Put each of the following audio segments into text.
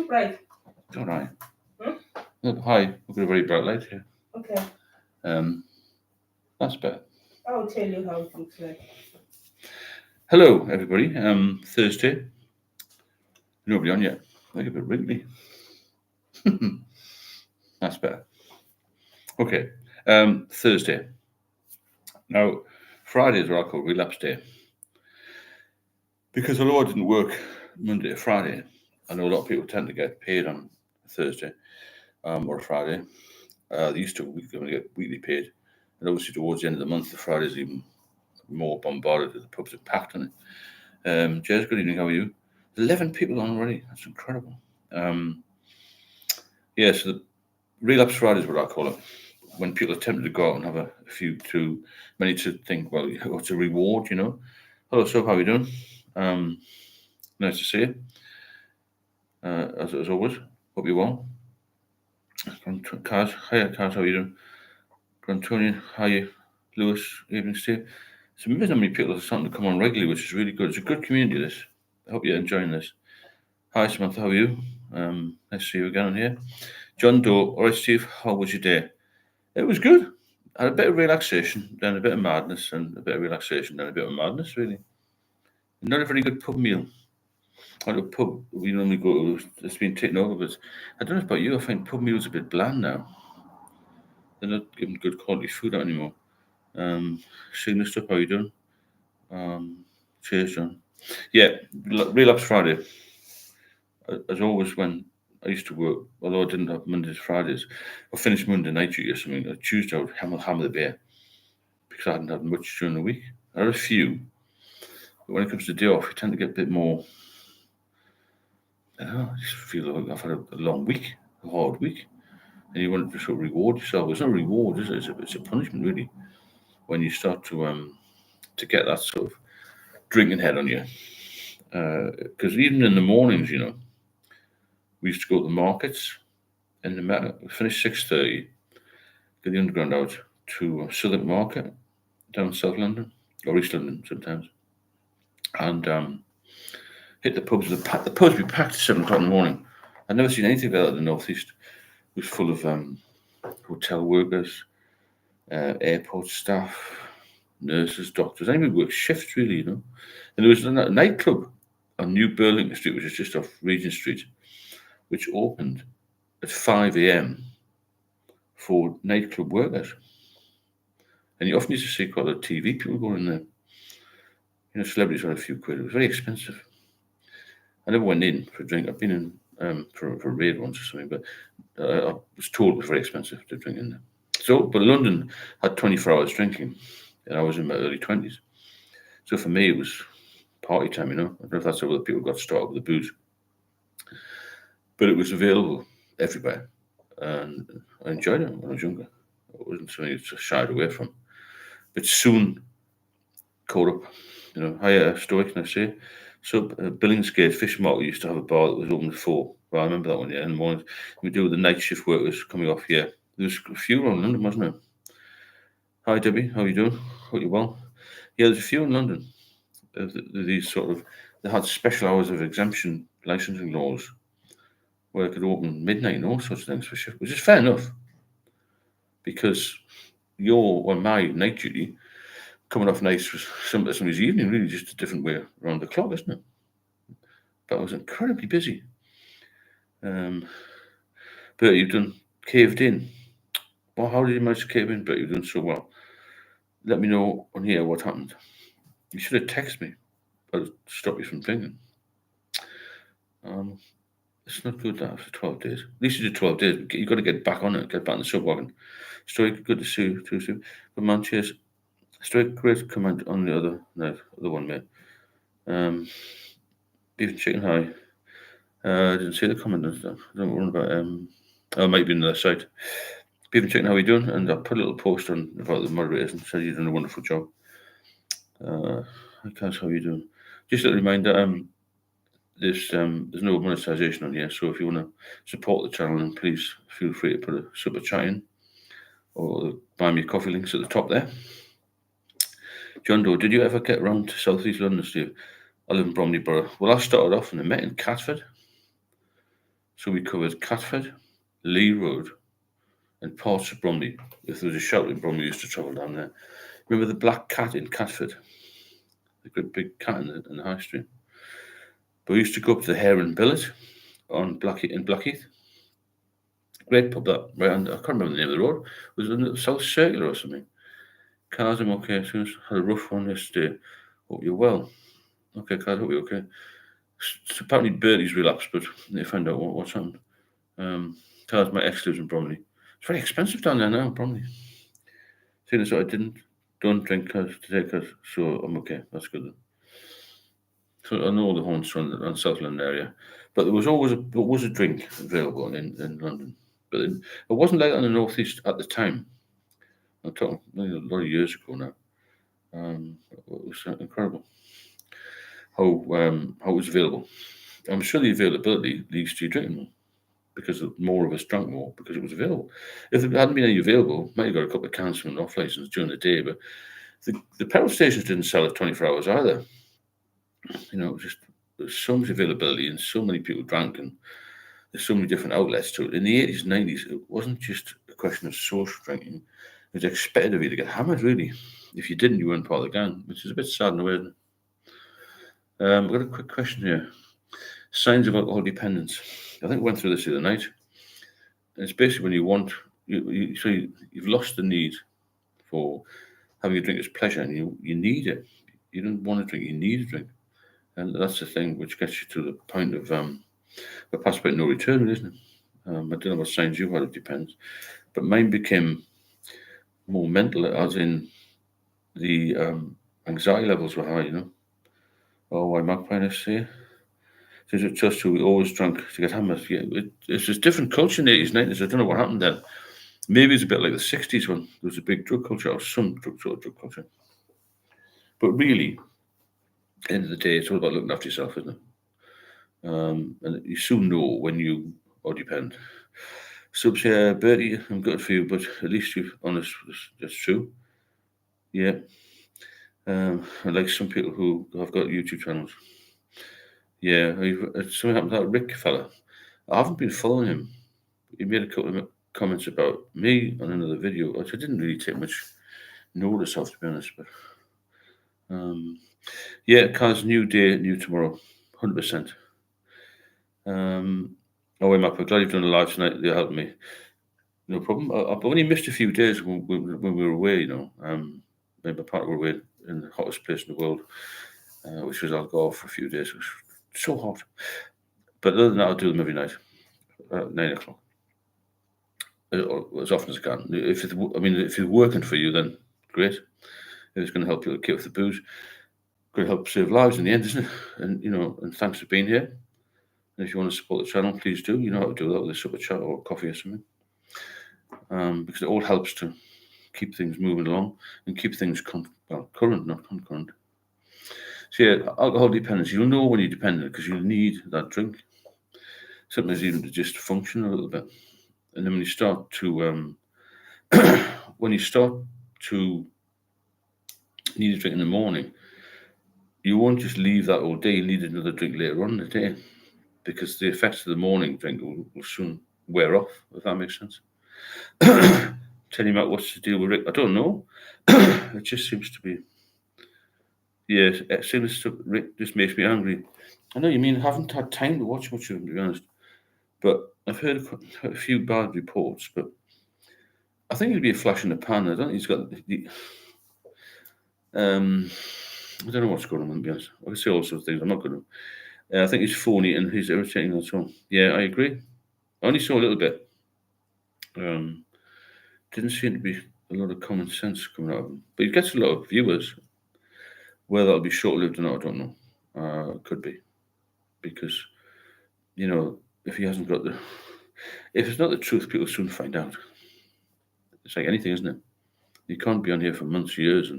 too bright. All right. Hmm? Look, hi, we've got a very bright light here. Okay. That's better. I'll tell you how it looks like. Hello, everybody. Thursday. Nobody on yet. I think a bit wrinkly. That's better. Okay. Thursday. Now, Friday is what I call relapse day. Because although I didn't work Monday to Friday, I know a lot of people tend to get paid on Thursday or Friday. They used to get weekly paid. And obviously towards the end of the month, the Friday's even more bombarded. The pubs are packed on it. Jez, good evening. How are you? 11 people on already. That's incredible. Yeah, so the relapse Friday is what I call it. When people are tempted to go out and have a few too many to think, well, what's a reward, you know? Hello, so how are you doing? Nice to see you. As always, hope you're well. Kaz, hiya Kaz, how are you doing? Grantonian, hiya. Lewis, evening Steve. So maybe not many people are starting to come on regularly, which is really good. It's a good community, this. I hope you're enjoying this. Hi Samantha, how are you? Nice to see you again on here. John Doe, all right Steve, how was your day? It was good. I had a bit of relaxation, then a bit of madness, and a bit of relaxation, then a bit of madness, really. Not a very good pub meal. At a pub, we normally go to, it's been taken over, but I don't know about you, I find pub meals a bit bland now. They're not giving good quality food out anymore. Seeing this stuff, how you doing? Cheers, John. Yeah, Relapse Friday. As always, when I used to work, although I didn't have Mondays, Fridays, I finished Monday night duty or something. Tuesday, I would hammer the beer because I hadn't had much during the week. I had a few, but when it comes to day off, you tend to get a bit more. I don't know, I just feel like I've had a long week, a hard week, and you want to sort of reward yourself. It's not a reward, is it? It's a punishment, really, when you start to get that sort of drinking head on you. Because even in the mornings, you know, we used to go to the markets in the meadow. We finished 6:30, get the underground out to Southwark Market down South London or East London sometimes, and hit the pubs. The pubs would be packed at 7 o'clock in the morning. I'd never seen anything like that in the northeast. It was full of hotel workers, airport staff, nurses, doctors, anyone who worked shifts really, you know. And there was a nightclub on New Burlington Street, which is just off Regent Street, which opened at 5 a.m. for nightclub workers. And you often used to see quite a lot of TV people going in there. You know, celebrities had a few quid. It was very expensive. I never went in for a drink. I've been in for a raid once or something, but I was told it was very expensive to drink in there. So, but London had 24 hours drinking, and I was in my early 20s. So for me, it was party time, you know. I don't know if that's how other people got started with the booze. But it was available everywhere, and I enjoyed it when I was younger. It wasn't something I just shied away from. But soon caught up, you know. Hi, Stoic, can I say? So Billingsgate Fish Market used to have a bar that was open at 4. Well, I remember that one, yeah. In the morning, we do with the night shift workers coming off, yeah. There was a few around London, wasn't there? Hi, Debbie, how are you doing? Hope you're well. Yeah, there's a few in London. These sort of, they had special hours of exemption licensing laws where it could open midnight and all sorts of things for shift, which is fair enough because your or my night duty coming off nights was somebody's evening, really just a different way around the clock, isn't it? But I was incredibly busy. But you've done caved in. Well, how did you manage to cave in? But you've done so well. Let me know on here what happened. You should have texted me. I'll stop you from thinking. It's not good that after 12 days. At least you did 12 days. But you've got to get back on it, get back in the sub wagon. Stoic, good to see you too, Steve. But man, cheers. Stoic, great comment on the other one, mate. Beef and chicken, hi. I didn't see the comment and stuff. I don't worry about it might be on the other side. Beef and chicken, how are you doing? And I put a little post on about the moderators and said you've done a wonderful job. Hi, Cass, how are you doing? Just a reminder, there's no monetization on here, so if you want to support the channel, then please feel free to put a super chat in or buy me coffee links at the top there. John Doe, did you ever get around to South East London, Steve? I live in Bromley Borough. Well, I started off and I met in Catford. So we covered Catford, Lee Road, and parts of Bromley. If there was a shelter in Bromley, we used to travel down there. Remember the Black Cat in Catford? The great big cat in the high street. But we used to go up to the Hare and Billet in Blackheath. Great pub that, right? And I can't remember the name of the road. It was in the South Circular or something. Cars, I'm okay. As soon as I had a rough one yesterday. Hope you're well. Okay, Cars, hope you're okay. So apparently Bertie's relapsed, but they found out what's happened. Cars, my ex lives in Bromley. It's very expensive down there now, Bromley. Seeing as I don't drink today, so I'm okay. That's good. So I know the haunts around Southland area, but there was always a drink available in London. But it wasn't like that in the northeast at the time. I'm talking a lot of years ago now. It was incredible how it was available. I'm sure the availability leads to you drinking more because more of us drank more because it was available. If there hadn't been any available, might have got a couple of cans from an off license during the day, but the petrol stations didn't sell it 24 hours either. It was just there's so much availability and so many people drank and there's so many different outlets to it. In the 80s, 90s, it wasn't just a question of social drinking. It was expected of you to get hammered, really. If you didn't, you weren't part of the gang, which is a bit sad in a way, isn't it? I've got a quick question here. Signs of alcohol dependence. I think we went through this the other night. It's basically when you've lost the need for having a drink as pleasure and you need it. You don't want to drink, you need a drink. And that's the thing which gets you to the point of a past point no return, isn't it? I don't know what signs you've had, it depends. But mine became more mental, as in the anxiety levels were high, Oh, why Magpie say? Since it's just who we always drunk to get hammered. Yeah, it's just different culture in the 80s, 90s. I don't know what happened then. Maybe it's a bit like the 60s when there was a big drug culture or some drug culture. But really, at the end of the day, it's all about looking after yourself, isn't it? And you soon know when you are dependent. Subs here, Bertie, I'm good for you, but at least you're honest. That's true. Yeah. I like some people who have got YouTube channels. Yeah, something happened to that Rick fella. I haven't been following him. He made a couple of comments about me on another video, which I didn't really take much notice of, to be honest. But yeah, Kaz, new day, new tomorrow, 100%. Oh, I'm glad you've done a live tonight. They helped me. No problem. I've only missed a few days when we were away. Me and my partner were away in the hottest place in the world, which was Alcohol for a few days. It was so hot. But other than that, I'll do them every night at 9 o'clock. As often as I can. If it's working for you, then great. If it's going to help you get off the booze, going to help save lives in the end, isn't it? And thanks for being here. And if you want to support the channel, please do. You know how to do that with a super chat or coffee or something. Because it all helps to keep things moving along and keep things current, not concurrent. So yeah, alcohol dependence. You'll know when you're dependent because you'll need that drink. Sometimes even to just function a little bit. And then when you start to need a drink in the morning, you won't just leave that all day. You need another drink later on in the day because the effects of the morning drink will soon wear off, if that makes sense. Tell him about what's the deal with Rick. I don't know. It just seems to be. Yes, it seems to Rick just makes me angry. I know you mean I haven't had time to watch much of him, to be honest. But I've heard a few bad reports, but I think he'll be a flash in the pan. I don't think he's got the I don't know what's going on, to be honest. I can say all sorts of things. I'm not going to. I think he's phony and he's irritating and so on. Yeah, I agree. I only saw a little bit. Didn't seem to be a lot of common sense coming out of him. But he gets a lot of viewers. Whether that'll be short-lived or not, I don't know. Could be. Because, if he hasn't got if it's not the truth, people soon find out. It's like anything, isn't it? You can't be on here for months, years,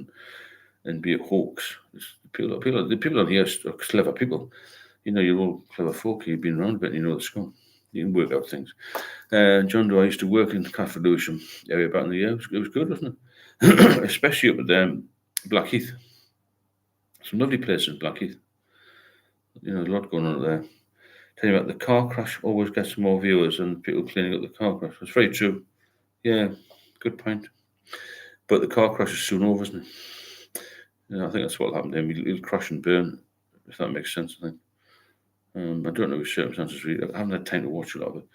and be a hoax. The people on here are clever people. You're all clever folk. You've been around a bit and you know the score. You can work out things. John Doe, I used to work in Catford Lewisham area back in the year. It was good, wasn't it? Especially up at Blackheath. Some lovely places in Blackheath. A lot going on there. Tell you about the car crash always gets more viewers than people cleaning up the car crash. It's very true. Yeah, good point. But the car crash is soon over, isn't it? I think that's what happened to him. He'll crash and burn, if that makes sense, I think. I don't know his circumstances really. I haven't had time to watch a lot of it.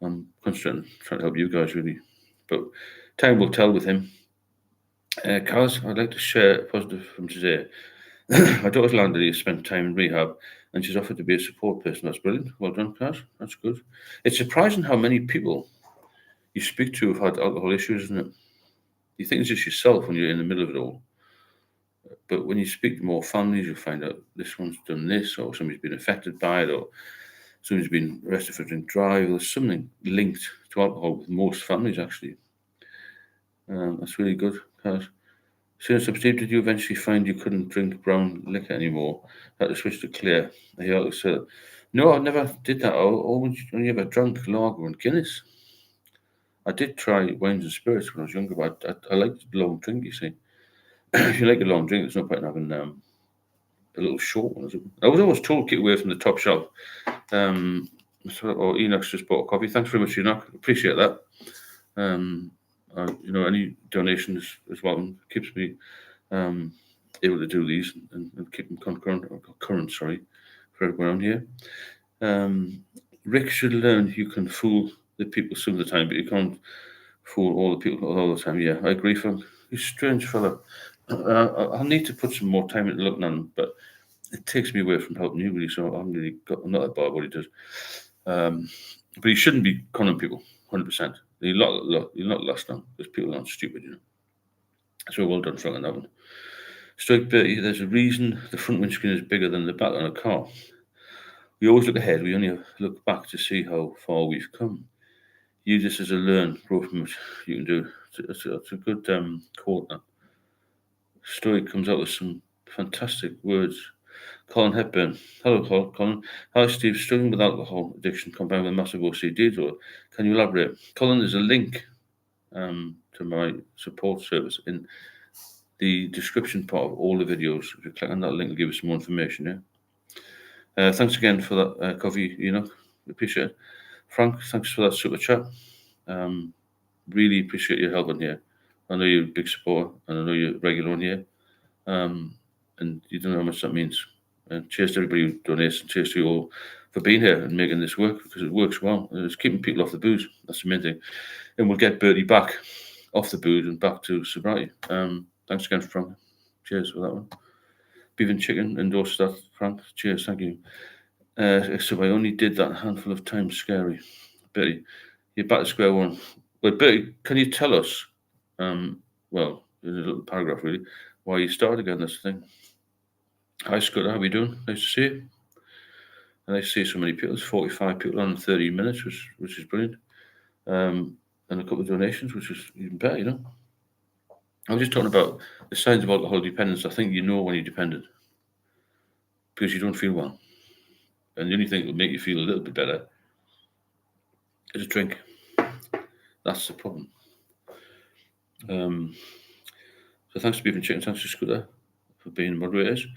I'm concentrating, trying to help you guys really. But time will tell with him. Kaz, I'd like to share a positive from today. My daughter's landlady has spent time in rehab and she's offered to be a support person. That's brilliant. Well done, Kaz. That's good. It's surprising how many people you speak to have had alcohol issues, isn't it? You think it's just yourself when you're in the middle of it all. But when you speak to more families, you'll find out this one's done this, or somebody's been affected by it, or somebody's been arrested for drink drive. There's something linked to alcohol with most families, actually. That's really good, Kaz. Since Steve, did you eventually find you couldn't drink brown liquor anymore? Had to switch to clear. He always said, no, I never did that. I only ever drank lager and Guinness. I did try wines and spirits when I was younger, but I liked a long drink, you see. If you like a long drink, there's no point in having a little short one, is it? I was always told keep away from the top shelf. Or Enoch's just bought a coffee. Thanks very much, Enoch. Appreciate that. Any donation is welcome. Keeps me able to do these and keep them current, sorry, for everyone on here. Rick should learn you can fool the people some of the time, but you can't fool all the people all the time. Yeah, I agree, Phil. He's a strange fella. I'll need to put some more time into looking at him, but it takes me away from helping you, really, so I'm not that bad what he does. But he shouldn't be conning people, 100%. He'll not last long, because people aren't stupid, So well done, Frank, on that one. Strike Bertie, there's a reason the front windscreen is bigger than the back on a car. We always look ahead, we only look back to see how far we've come. Use this as a learn, grow from it, you can do. It's a good quote now. Story comes out with some fantastic words. Colin Hepburn. Hello, Colin. Hi, Steve. Struggling with alcohol addiction combined with massive OCD. Can you elaborate? Colin, there's a link to my support service in the description part of all the videos. If you click on that link, it'll give you some more information. Yeah. Thanks again for that coffee, Appreciate it. Frank, thanks for that super chat. Really appreciate your help on here. I know you're a big supporter, and I know you're regular on here. And you don't know how much that means. And cheers to everybody who donates, and cheers to you all for being here and making this work, because it works well. It's keeping people off the booze. That's the main thing. And we'll get Bertie back off the booze and back to sobriety. Thanks again, Frank. Cheers for that one. Beef and chicken, endorse that, Frank. Cheers, thank you. So I only did that a handful of times. Scary. Bertie, you're back to square one. But Bertie, can you tell us, in a little paragraph really, why you started again this thing? Hi, Scott. How are we doing? Nice to see you. And nice to see so many people. There's 45 people on in 30 minutes, which is brilliant. And a couple of donations, which is even better, I was just talking about the signs of alcohol dependence. I think you know when you're dependent because you don't feel well. And the only thing that will make you feel a little bit better is a drink. That's the problem. So thanks to Beef and Chicken, thanks to Scooter for being moderators.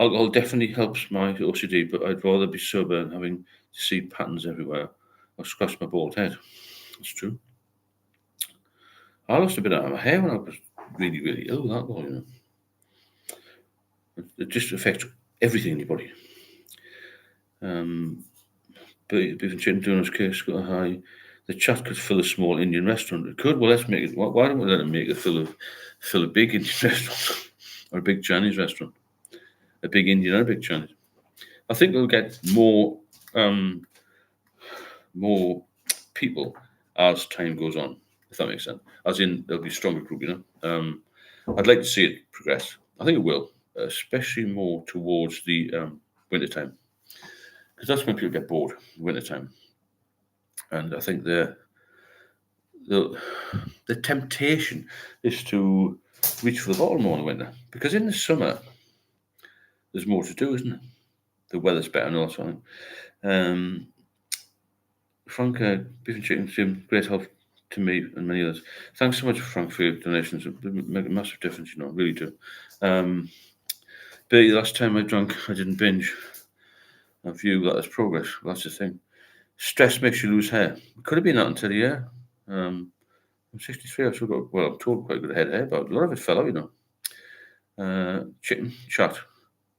Alcohol definitely helps my OCD, but I'd rather be sober and having to see patterns everywhere or scratch my bald head. That's true. I lost a bit out of my hair when I was really, really ill with alcohol, It just affects everything in your body. Beef and Chicken doing us case, got a high. The chat could fill a small Indian restaurant. It could. Well, let's make it. Why don't we let it make it fill a big Indian restaurant or a big Chinese restaurant? A big Indian and a big Chinese. I think we'll get more people as time goes on, if that makes sense. As in, there'll be a stronger group, I'd like to see it progress. I think it will, especially more towards the winter time, because that's when people get bored, winter time. And I think the temptation is to reach for the bottle more in the winter, because in the summer there's more to do, isn't it? The weather's better and all that. Frank, Beef and Chicken, Jim, great help to me and many others. Thanks so much, Frank, for your donations. It make a massive difference, really do. But the last time I drank, I didn't binge. and view that as progress. That's the thing. Stress makes you lose hair. It could have been that until a year. I'm 63. I've still got, well, I'm told quite a good head of hair, but a lot of it fell out. Chicken chat.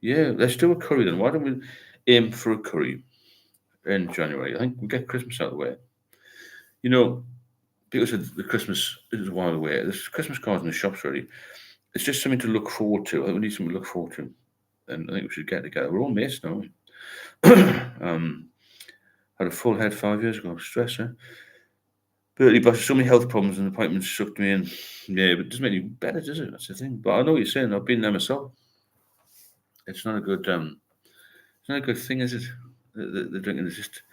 Yeah, let's do a curry then. Why don't we aim for a curry in January? I think we get Christmas out of the way. People said the Christmas is a while away. There's Christmas cards in the shops already. It's just something to look forward to. I think we need something to look forward to. And I think we should get together. We're all mates now. Had a full head 5 years ago. Stress, eh? But so many health problems and appointments sucked me in. Yeah, but it doesn't make you better, does it? That's the thing. But I know what you're saying. I've been there myself. It's not a good. It's not a good thing, is it? The drinking is just.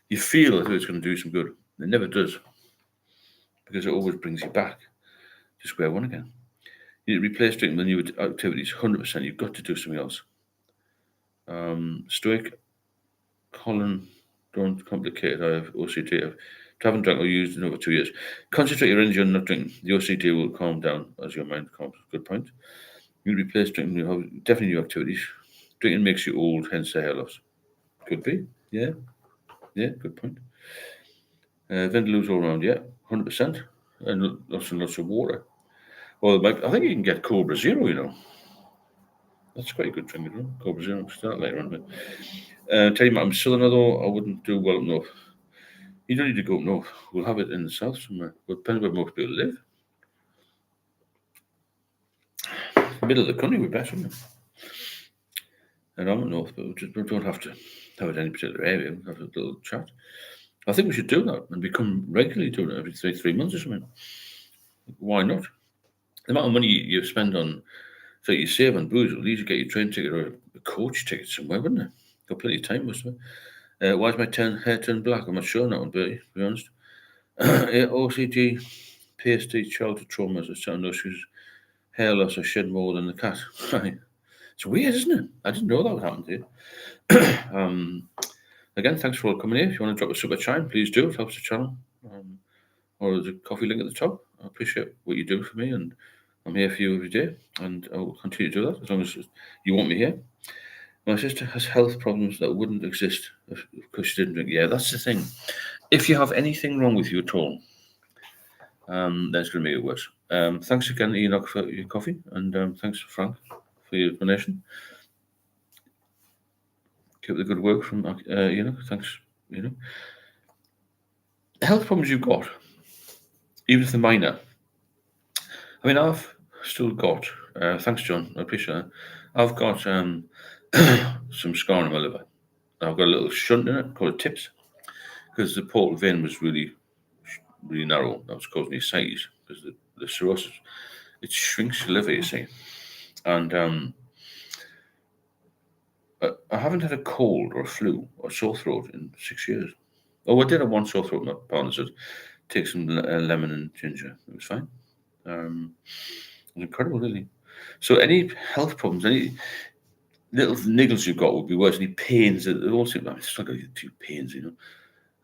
You feel as though it's going to do some good. It never does, because it always brings you back to square one again. You need to replace drinking with new activities. 100%. You've got to do something else. Stoic, Colin, don't complicate it. I have OCD. I haven't drank or used in over 2 years. Concentrate your energy on not drinking. The OCD will calm down as your mind calms. Good point. You replace drinking with definitely new activities. Drinking makes you old, hence the hair loss. Could be. Yeah. Yeah, good point. Vindaloo's all around, yeah. 100%. And lots and lots of water. Well, I think you can get Cobra Zero. That's quite a good drink, Cobra Zero. Start later on. But, tell you what, I'm Southerner though, I wouldn't do well up north. You don't need to go up north. We'll have it in the south somewhere. But depends where most people live. Middle of the country would be better, wouldn't it? And I'm up north, but we don't have to have it in any particular area. We'll have a little chat. I think we should do that and become regularly doing it every 3 months or something. Why not? The amount of money you spend on, so you save on booze, will easily get your train ticket or a coach ticket somewhere, wouldn't it? Got plenty of time, most of it. Why is my hair turned black? I'm not sure on that one, Bertie, to be honest. OCD, PSD, childhood traumas, or certain issues, hair loss, or shed more than the cat. It's weird, isn't it? I didn't know that would happen to you. Again, thanks for all coming here. If you want to drop a super chime, please do. It helps the channel. Or there's a coffee link at the top. I appreciate what you do for me, and I'm here for you every day, and I will continue to do that as long as you want me here. My sister has health problems that wouldn't exist because she didn't drink. Yeah, that's the thing. If you have anything wrong with you at all, then it's going to make it worse. Thanks again, Enoch, for your coffee, and thanks, Frank, for your donation. Keep up the good work from Enoch. Thanks, Enoch. The health problems you've got, even if they're minor. I mean, I've still got, thanks, John, I appreciate that. I've got some scar on my liver. I've got a little shunt in it called tips, because the portal vein was really narrow. That was causing me ascites, because the cirrhosis, it shrinks your liver, you see. And I haven't had a cold or a flu or sore throat in 6 years. Oh, I did have one sore throat. My partner said, take some lemon and ginger. It was fine. It was incredible, really. So any health problems, any little niggles you've got would be worse. Any pains, they all seem like it's not going to get too pains,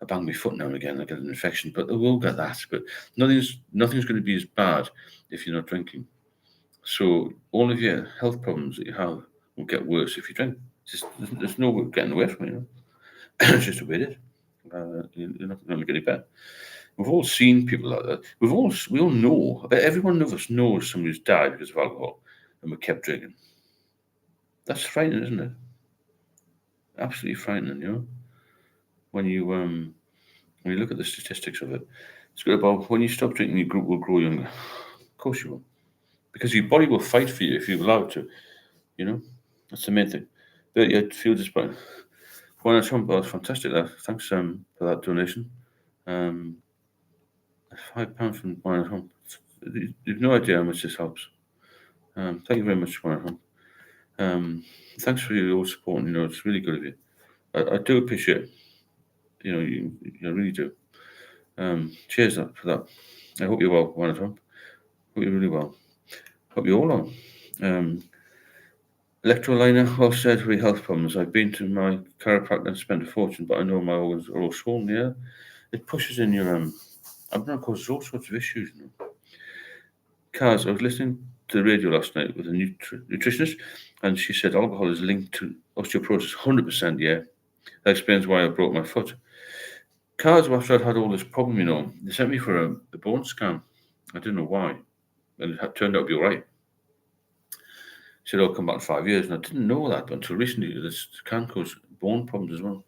I bang my foot now and again, I get an infection, but I will get that. But nothing's going to be as bad if you're not drinking. So all of your health problems that you have will get worse if you drink. There's no getting away from it. It's just the way it is. You're not going to get any better. We've all seen people like that. We all know. I bet everyone of us knows somebody who's died because of alcohol, and we kept drinking. That's frightening, isn't it? Absolutely frightening, When you look at the statistics of it, it's good about when you stop drinking, your group will grow younger. Of course you will, because your body will fight for you if you're allowed to. That's the main thing. But yeah, feel disappointed. Well, Trump, that was fantastic. Thanks for that donation. £5 from Warren at Home. You've no idea how much this helps. Thank you very much, Warren at Home. Thanks for your support. It's really good of you. I do appreciate it. You really do. Cheers for that. I hope you're well, Warren at Home. Hope you're really well. Hope you all are. Electroliner, well said, for health problems. I've been to my chiropractor and spent a fortune, but I know my organs are all swollen. Yeah, it pushes in your I'm going to cause all sorts of issues. Kaz, I was listening to the radio last night with a nutritionist, and she said alcohol is linked to osteoporosis. 100%, yeah. That explains why I broke my foot. Cars, after I'd had all this problem, they sent me for a bone scan. I didn't know why. And it turned out to be all right. Said I'll come back in 5 years, and I didn't know that until recently. This can cause bone problems as well.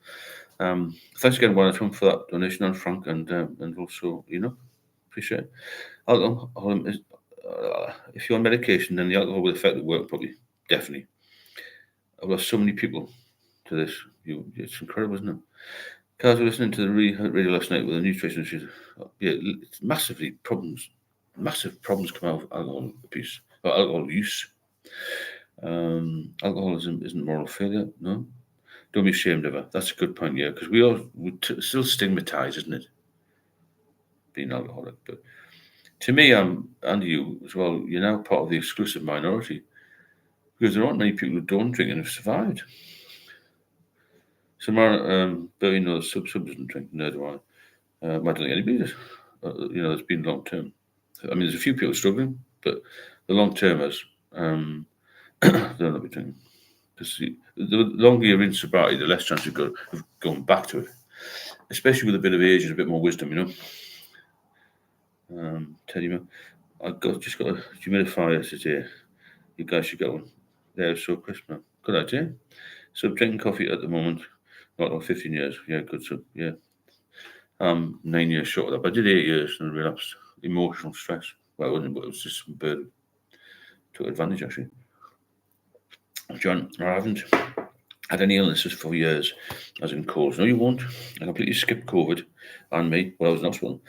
Thanks again, Wellington, for that donation, and Frank, and also, appreciate it. Alcohol is, if you're on medication, then the alcohol will affect the work probably, definitely. I've lost so many people to this. It's incredible, isn't it? Cars were listening to the radio last night with the nutrition. Yeah, it's massive problems come out of alcohol abuse or alcohol use. Alcoholism isn't moral failure, no. Don't be ashamed of it. That's a good point, yeah, because we still stigmatise, isn't it? Being alcoholic, but to me, and you as well, you're now part of the exclusive minority because there aren't many people who don't drink and have survived. Some Billy knows sub doesn't drink, no do I. I don't think anybody does. It's been long term. I mean, there's a few people struggling, but the long termers, they're not be drinking. Because the longer you're in sobriety, the less chance you've got of going back to it. Especially with a bit of age and a bit more wisdom, Teddy, I've just got a humidifier today. You guys should get one. They're so crisp, man. Good idea. So drinking coffee at the moment, not like 15 years. Yeah, good. So yeah, 9 years short of that. But I did 8 years and relapsed. Emotional stress. Well, it wasn't, but it was just some burden. Took advantage actually. John, I haven't had any illnesses for years, as in colds. No, you won't. I completely skipped COVID and me when I was in hospital.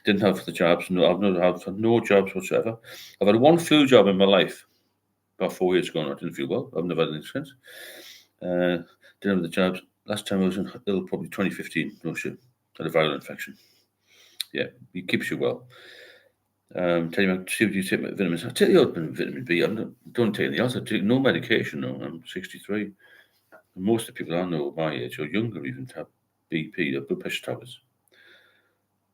Didn't have the jabs. No, I've had no jabs whatsoever. I've had one flu jab in my life about 4 years ago, and I didn't feel well. I've never had anything since. Didn't have the jabs. Last time I was ill, probably 2015. No shit. Had a viral infection. Yeah, it keeps you well. Tell you, see if you take vitamins. I take the odd vitamin B. I don't take anything else. I take no medication. No, I'm 63. And most of the people I know my age or younger even have BP, or blood pressure tablets.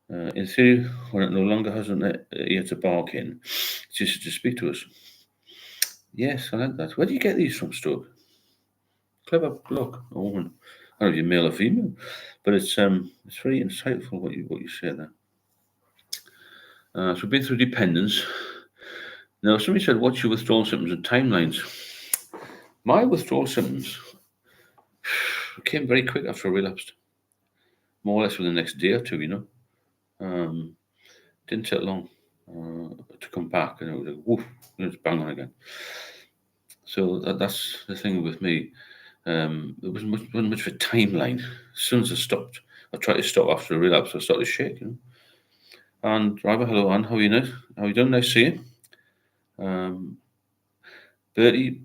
In theory, when it no longer has an ear to bark in, it's just to speak to us. Yes, I like that. Where do you get these from, Stoke? Clever bloke or woman. I don't know if you're male or female, but it's very insightful what you say there. So we've been through dependence. Now, somebody said, what's your withdrawal symptoms and timelines? My withdrawal symptoms came very quick after I relapsed. More or less within the next day or two, Didn't take long to come back, and it was like, woof, it's bang on again. So that's the thing with me. There wasn't much of a timeline. As soon as I tried to stop after a relapse, I started to shake, And Driver, hello, Anne, how are you? How are you doing? Nice to see you. Bertie,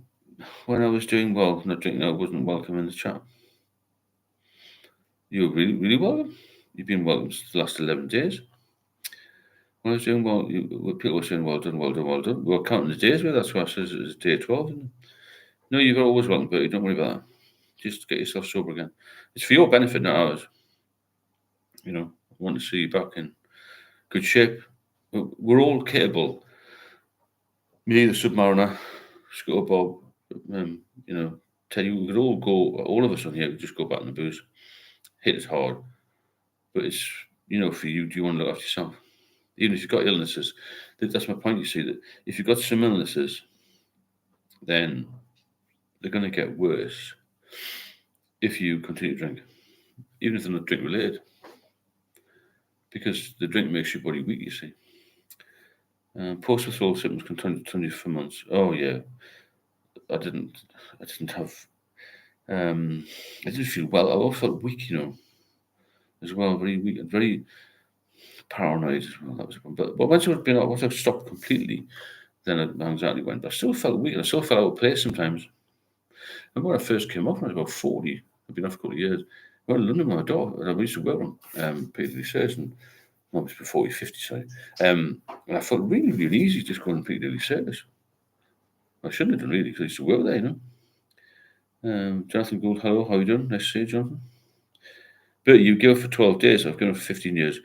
when I was doing well, not drinking, I wasn't welcome in the chat. You were really, really welcome. You've been welcome the last 11 days. When I was doing well, people were saying, well done, well done, well done. We were counting the days with, that's why I said it's day 12, isn't it? No, you're always welcome, Bertie, don't worry about that. Just get yourself sober again. It's for your benefit, not ours. I want to see you back in good shape. We're all capable. Me, the Submariner, Scott Bob, tell you, we could all go, all of us on here, could just go back in the booze. Hit it hard. But it's, for you, do you want to look after yourself? Even if you've got illnesses, that's my point, you see, that if you've got some illnesses, then they're going to get worse if you continue to drink, even if they're not drink related, because the drink makes your body weak, you see. Post-withdrawal symptoms continue for months. Oh yeah, I didn't have. I didn't feel well. I also felt weak, as well, very weak and very paranoid as well. That was a problem. But once I stopped completely, then my anxiety went. But I still felt weak. I still felt out of place sometimes. I remember when I first came off when I was about 40. I've been off for a couple of years. I went to London with my daughter, and I used to work on Piccadilly Circus, and I was before 50, sorry. And I felt really, really easy just going to Piccadilly Circus. I shouldn't have done really because I used to work there, Jonathan Gould, hello, how are you doing? Nice to see you, Jonathan. But you give for 12 days, I've given for 15 years.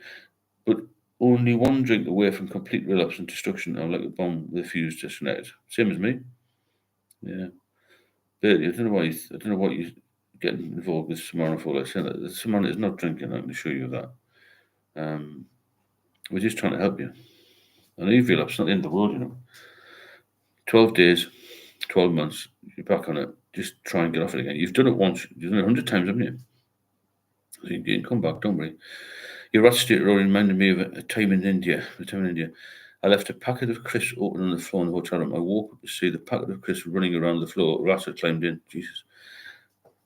But only one drink away from complete relapse and destruction. I'm like a bomb with a fuse disconnected. Same as me. Yeah. But I don't know what you getting involved with Simona for like saying that Simona is not drinking. I can assure you of that. We're just trying to help you. I know you feel it's not the end of the world, you know. 12 days, 12 months, you're back on it. Just try and get off it again. You've done it once, you've done it 100 times, haven't you? So you can come back, don't worry. Your rat state reminded me of a time in India. I left a packet of crisps open on the floor in the hotel room. I woke up to see the packet of crisps running around the floor. Rats had climbed in. Jesus.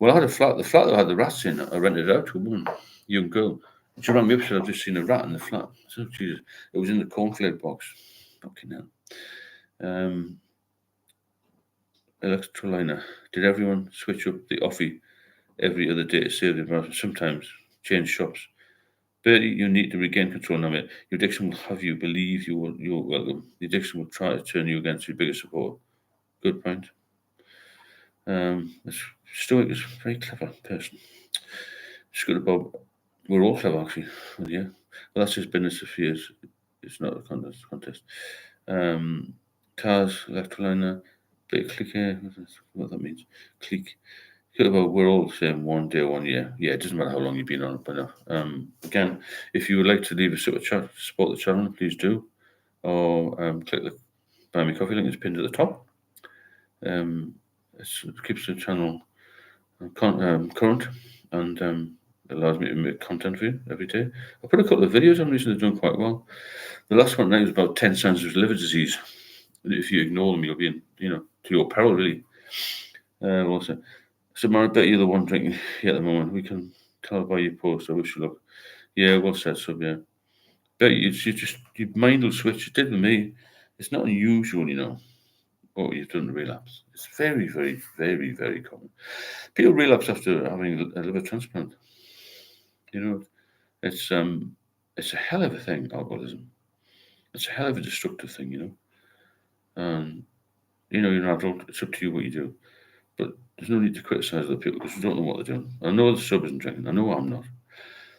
Well, I had a flat. The flat that had the rats in, I rented it out to a woman, young girl. She rang me up and said, I've just seen a rat in the flat. So, Jesus. It was in the cornflake box. Fucking hell. Electroliner. Did everyone switch up the offie every other day to save the environment? Sometimes change shops. Bertie, you need to regain control now, mate. Your addiction will have you believe you're welcome. The addiction will try to turn you against your biggest support. Good point. Stoic is a very clever person. Scooter Bob, we're all clever actually. Well, yeah. Well, that's just business of years. It's not a contest. Cars, electroliner, bit of click here. What that means. Click. We're all the same, 1 day, 1 year. Yeah, it doesn't matter how long you've been on it, but again, if you would like to leave a super chat to support the channel, please do. Or click the Buy Me Coffee link, it's pinned at the top. It keeps the channel current and allows me to make content for you every day. I put a couple of videos on recently, doing quite well. The last one now was about 10 signs of liver disease. If you ignore them, you'll be to your peril, really. Also, so, I bet you're the one drinking here at the moment. We can tell by your post. I wish you luck. Yeah, well said, sub. Yeah, bet your mind will switch. It did with me. It's not unusual, you know. What you've done relapse. It's very, very, very, very common. People relapse after having a liver transplant. You know, it's a hell of a thing. Alcoholism. It's a hell of a destructive thing, you know. And you're an adult. It's up to you what you do. But there's no need to criticise other people because you don't know what they're doing. I know the sub isn't drinking. I know I'm not.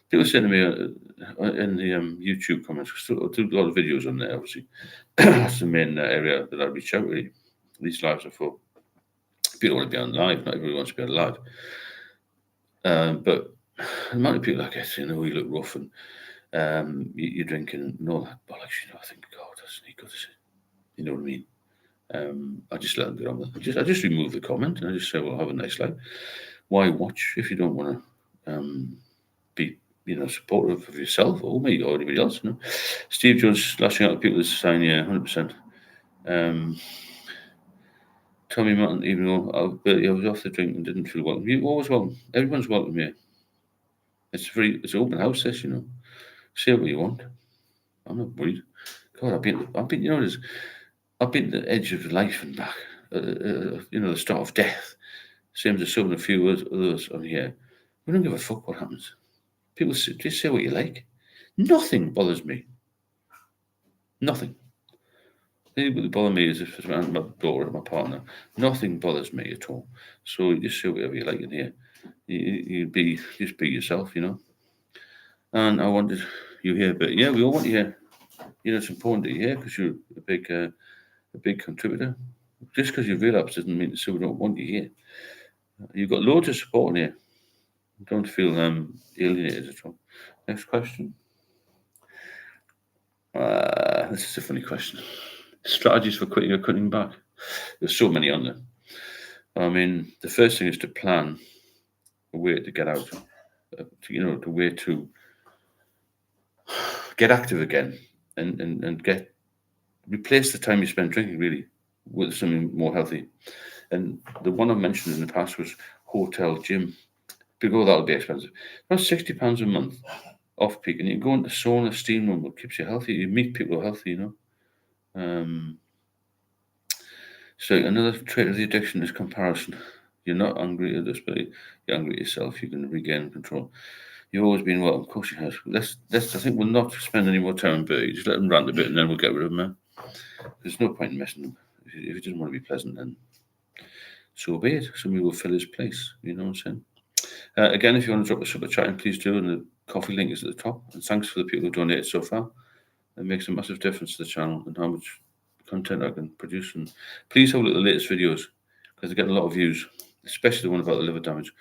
People say to me in the YouTube comments, I do a lot of videos on there, obviously. That's the main area that I reach out, really. These lives are for people want to be on live. Not everybody wants to be on live. But the amount of people I get, you look rough and you're drinking and all that bollocks, I think, God, that's not good, is it? You know what I mean? I just let them get on with it. I just remove the comment and I just say, well, have a nice life. Why watch if you don't want to be, supportive of yourself or me or anybody else? Steve Jones lashing out at people is saying, yeah, 100%. Tommy Martin, even though I was off the drink and didn't feel welcome. You're always welcome. Everyone's welcome here. It's an open house, this, Say what you want. I'm not worried. God, I've been, I've been to the edge of life and back. The start of death. Same as some and a few others on here. We don't give a fuck what happens. People just say what you like. Nothing bothers me. Nothing. Anything that bothers me is if it's my daughter or my partner. Nothing bothers me at all. So you just say whatever you like in here. You just be yourself, And I wanted you here, but yeah, we all want you here. It's important that you're here because you're a big contributor. Just because you've relapsed doesn't mean that we don't want you here. You've got loads of support in here. Don't feel alienated at all. Next question. This is a funny question. Strategies for quitting or cutting back. There's so many on there. I mean, the first thing is to plan a way to get out. The way to get active again and replace the time you spend drinking really with something more healthy. And the one I mentioned in the past was hotel gym. Because that'll be expensive. About £60 a month off peak, and you go into sauna, steam room, what keeps you healthy. You meet people who are healthy, So another trait of the addiction is comparison. You're not angry at this, but you're angry at yourself. You can regain control. You've always been welcome. Of course you have. I think we'll not spend any more time on Bertie. Just let them rant a bit, and then we'll get rid of them. There's no point in messing them. If he doesn't want to be pleasant, then so be it. Somebody will fill his place. You know what I'm saying? Again, if you want to drop a super chat in, please do, and the coffee link is at the top. And thanks for the people who donated so far. It makes a massive difference to the channel and how much content I can produce. And please have a look at the latest videos because they get a lot of views, especially the one about the liver damage.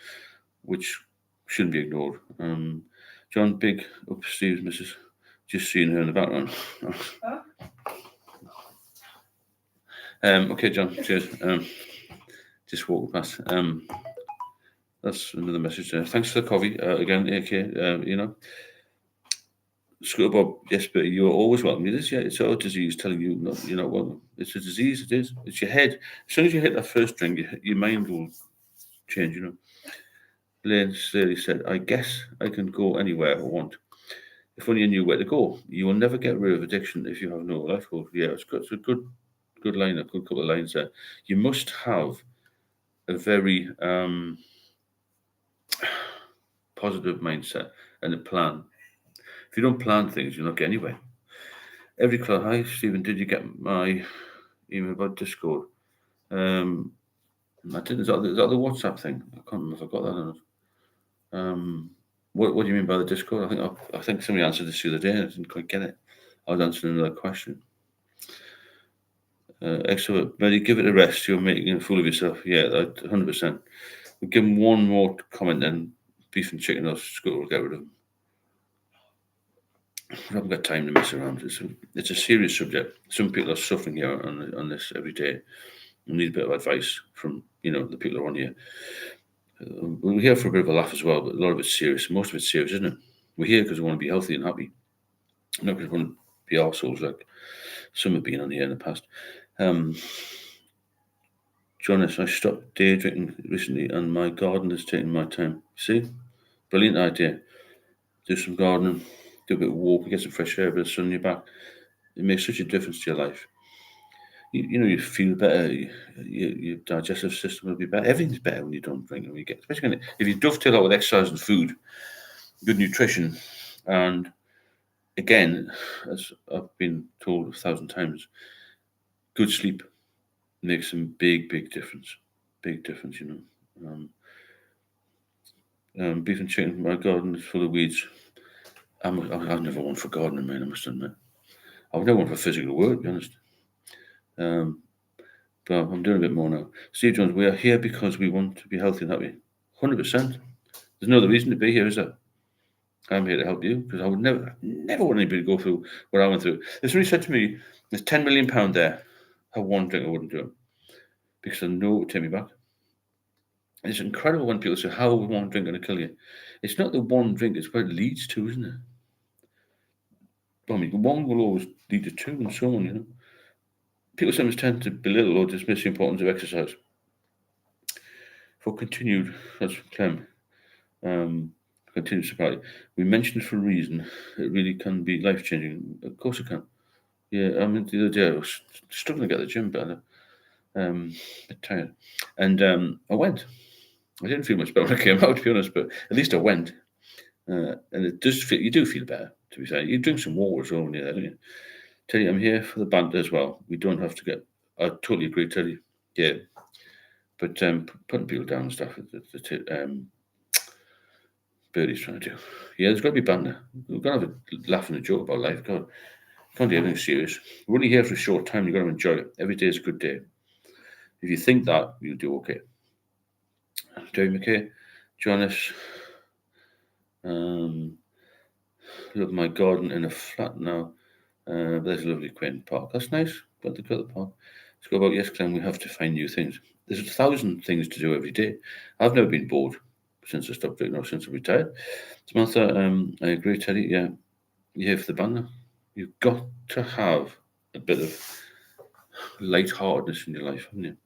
which shouldn't be ignored. John, big up Steve's missus. Just seeing her in the background. Huh? Okay, John, cheers. Just walk past. That's another message there. Thanks for the coffee again, AK. Screw Bob, yes, but you're always welcome. It is, yeah, it's our disease telling you not, you're not welcome. It's a disease, it is. It's your head. As soon as you hit that first drink, your mind will change, Blaine clearly said, I guess I can go anywhere I want. If only you knew where to go. You will never get rid of addiction if you have no life goal. Yeah, it's a good line, a good couple of lines there. You must have a very positive mindset and a plan. If you don't plan things, you'll not get anywhere. Every club, hi Stephen, did you get my email about Discord? I didn't. Is that the WhatsApp thing? I can't remember if I got that or not. What do you mean by the Discord? I think somebody answered this the other day and I didn't quite get it. I was answering another question. Excellent. Maybe give it a rest. You're making a fool of yourself. Yeah, 100%. We'll give him one more comment then. Beef and chicken or school, we'll get rid of them. I haven't got time to mess around. It's a serious subject. Some people are suffering here on this every day. We need a bit of advice from the people who are on here. We're here for a bit of a laugh as well, but a lot of it's serious. Most of it's serious, isn't it? We're here because we want to be healthy and happy, not because we want to be arseholes like some have been on here in the past. Jonas, I stopped day drinking recently and my garden is taking my time. See? Brilliant idea. Do some gardening, do a bit of walking, get some fresh air, a bit of sun on your back. It makes such a difference to your life. You feel better. Your digestive system will be better. Everything's better when you don't drink. When you get, especially if you dovetail out with exercise and food, good nutrition, and again, as I've been told 1,000 times, good sleep makes some big difference. Big difference, Beef and chicken. My garden is full of weeds. I've never one for gardening, man. I must admit, I've never one for physical work. To be honest. But I'm doing a bit more now. Steve Jones, we are here because we want to be healthy and happy. 100%. There's no other reason to be here, is there? I'm here to help you because I would never want anybody to go through what I went through. If somebody said to me, "There's £10 million there," have one drink, I wouldn't do it because I know it would take me back. And it's incredible when people say, "How is one drink going to kill you?" It's not the one drink; it's what it leads to, isn't it? I mean, one will always lead to two, and so on. People sometimes tend to belittle or dismiss the importance of exercise. For continued, that's Clem. Continued sobriety. We mentioned for a reason. It really can be life changing. Of course it can. Yeah, I mean the other day I was struggling to get the gym better. A bit tired, and I went. I didn't feel much better when I came out, to be honest, but at least I went. And it does feel. You do feel better, to be fair. You drink some water as well when you're there, don't you? Tell you, I'm here for the banter as well. We don't have to get. I totally agree, Teddy. Yeah, but putting people down and stuff. Birdie's trying to do. Yeah, there's got to be banter. We've got to have a laugh and a joke about life. God, can't do anything serious. We're only here for a short time. You've got to enjoy it. Every day is a good day. If you think that, you'll do okay. Jerry McKay, Jonas, love my garden in a flat now. There's a lovely quaint park. That's nice. Got the park. Let's go about, yes, Clem, we have to find new things. There's 1,000 things to do every day. I've never been bored since I stopped drinking or since I retired. Samantha, I agree, Teddy. Yeah, you're here for the banner. You've got to have a bit of lightheartedness in your life, haven't you?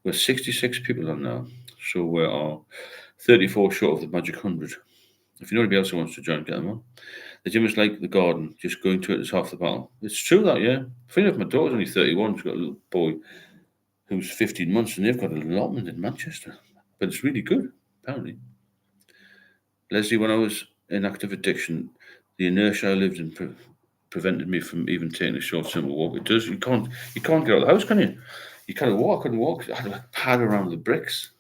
We're 66 people on now, so we are 34 short of the magic 100. If you know anybody else who wants to join, get them on. The gym is like the garden, just going to it is half the battle. It's true that, yeah. Funny enough, my daughter's only 31. She's got a little boy who's 15 months, and they've got an allotment in Manchester. But it's really good, apparently. Leslie, when I was in active addiction, the inertia I lived in prevented me from even taking a short, simple walk. It does. You can't get out of the house, can you? You can't walk. I couldn't walk. I had to pad around the bricks.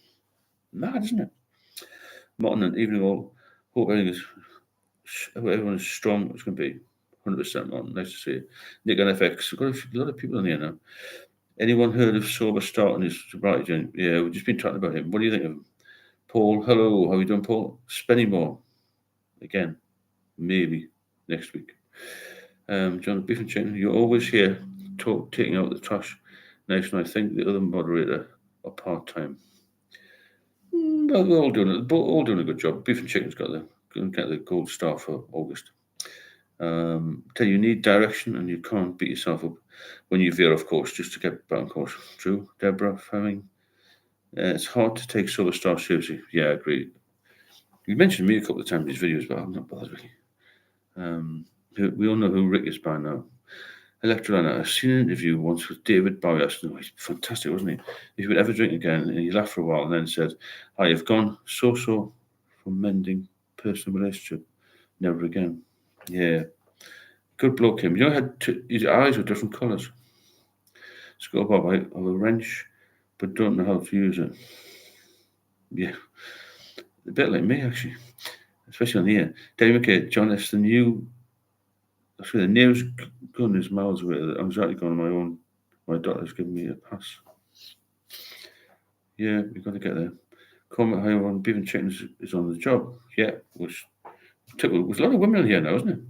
Mad, isn't it? Martin and evening all. Hope everyone is strong. It's going to be 100%, Martin. Nice to see you. Nick and FX. We've got a lot of people in here now. Anyone heard of Sober starting his sobriety journey? Yeah, we've just been talking about him. What do you think of him? Paul, hello. How you doing, Paul? Spenny again, maybe next week. John, beef and chicken. You're always here, taking out the trash. Nice, and I think the other moderator are part time. Well, we're all doing a good job. Beef and chicken's got the gold star for August. Tell you need direction and you can't beat yourself up when you veer off course just to get back on course. True, Deborah Fleming. It's hard to take solar star seriously. Yeah, I agree. You mentioned me a couple of times in these videos, but I'm not bothered really. We all know who Rick is by now. Electrolana, I've seen an interview once with David Bowie. He's fantastic, wasn't he? If you would ever drink again, and he laughed for a while and then said, I have gone so from mending personal relationship. Never again. Yeah. Good bloke, him. You know, his eyes were different colours. Scott Bob, I have a wrench, but don't know how to use it. Yeah. A bit like me, actually. Especially on the ear. Dave McKay, John, if the nearest gun is miles away, the anxiety gone on my own. My doctor's given me a pass. Yeah, we've got to get there. Comment how on beef and chicken is on the job. Yeah, there's a lot of women on here now, isn't it?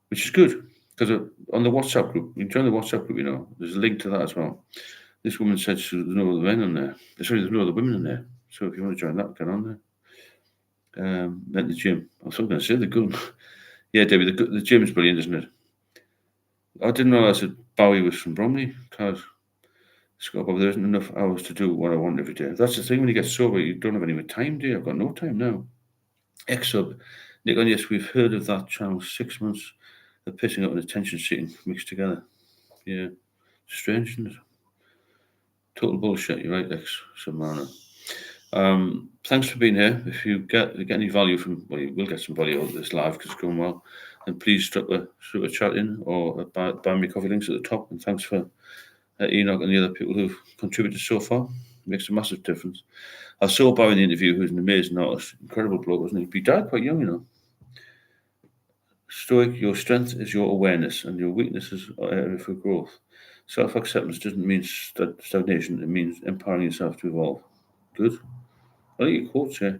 Which is good because on the WhatsApp group, you join the WhatsApp group, there's a link to that as well. This woman said there's no other men on there. Sorry, there's no other women in there. So if you want to join that, get on there. At the gym. I was going to say the gun. Yeah, Debbie, the gym's brilliant, isn't it? I didn't realise that Bowie was from Bromley because Scott Bob, there isn't enough hours to do what I want every day. That's the thing when you get sober, you don't have any more time, do you? I've got no time now. X-Sub. Nick, and yes, we've heard of that channel 6 months of pissing out and attention seeking mixed together. Yeah. Strange, isn't it? Total bullshit, you're right, X-Submariner. Thanks for being here. If you get any value from, well, you will get some value out of this live because it's going well. And please drop a chat in or buy me coffee links at the top. And thanks for Enoch and the other people who've contributed so far. It makes a massive difference. I saw Barry in the interview, who's an amazing artist, incredible bloke, wasn't he? He died quite young, Stoic, your strength is your awareness, and your weaknesses are area for growth. Self-acceptance doesn't mean stagnation; it means empowering yourself to evolve. Good. I like your quotes here.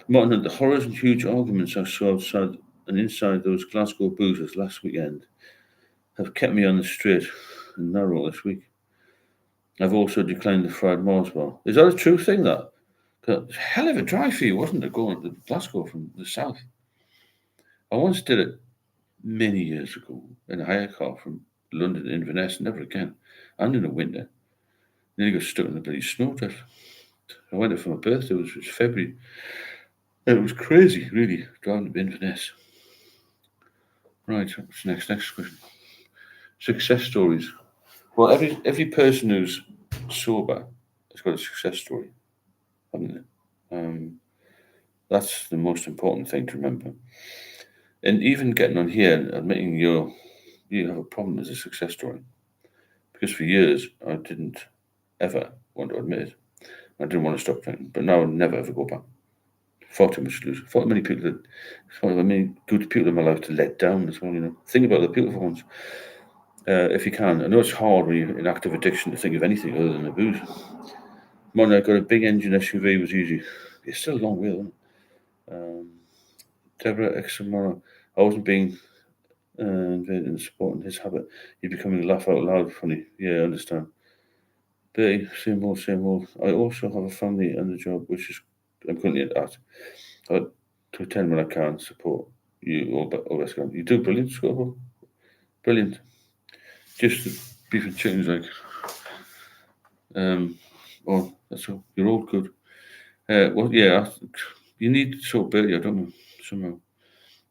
Martin, the horrors and huge arguments I saw outside and inside those Glasgow boozers last weekend have kept me on the straight and narrow this week. I've also declined the fried Mars bar. Is that a true thing, that? Hell of a drive for you, wasn't it, going to Glasgow from the south? I once did it many years ago in a hire car from London to Inverness, never again. And in the winter. Nearly got stuck in the bloody snowdrift. I went there for my birthday, it was February. And it was crazy, really, driving to Inverness. Right, what's next? Next question. Success stories. Well, every person who's sober has got a success story, haven't they? That's the most important thing to remember. And even getting on here and admitting you have a problem is a success story. Because for years I didn't ever want to admit it. I didn't want to stop drinking, but now I'll never ever go back. Far too much to lose. Far too many good people in my life to let down as well. Think about the beautiful ones. If you can. I know it's hard when you're in active addiction to think of anything other than the booze. Man, I got a big engine SUV, was easy. It's still a long way, isn't it? Deborah Examora, I wasn't being invaded in supporting his habit. He's becoming laugh out loud funny. Yeah, I understand. But same old. I also have a family and a job, which is I'm currently at. To attend when I can, support you all best can. You do brilliant, Scott. Brilliant. Just the beef and chicken's like that's all. You're all good. Well, yeah, you need sobriety, don't you? Somehow.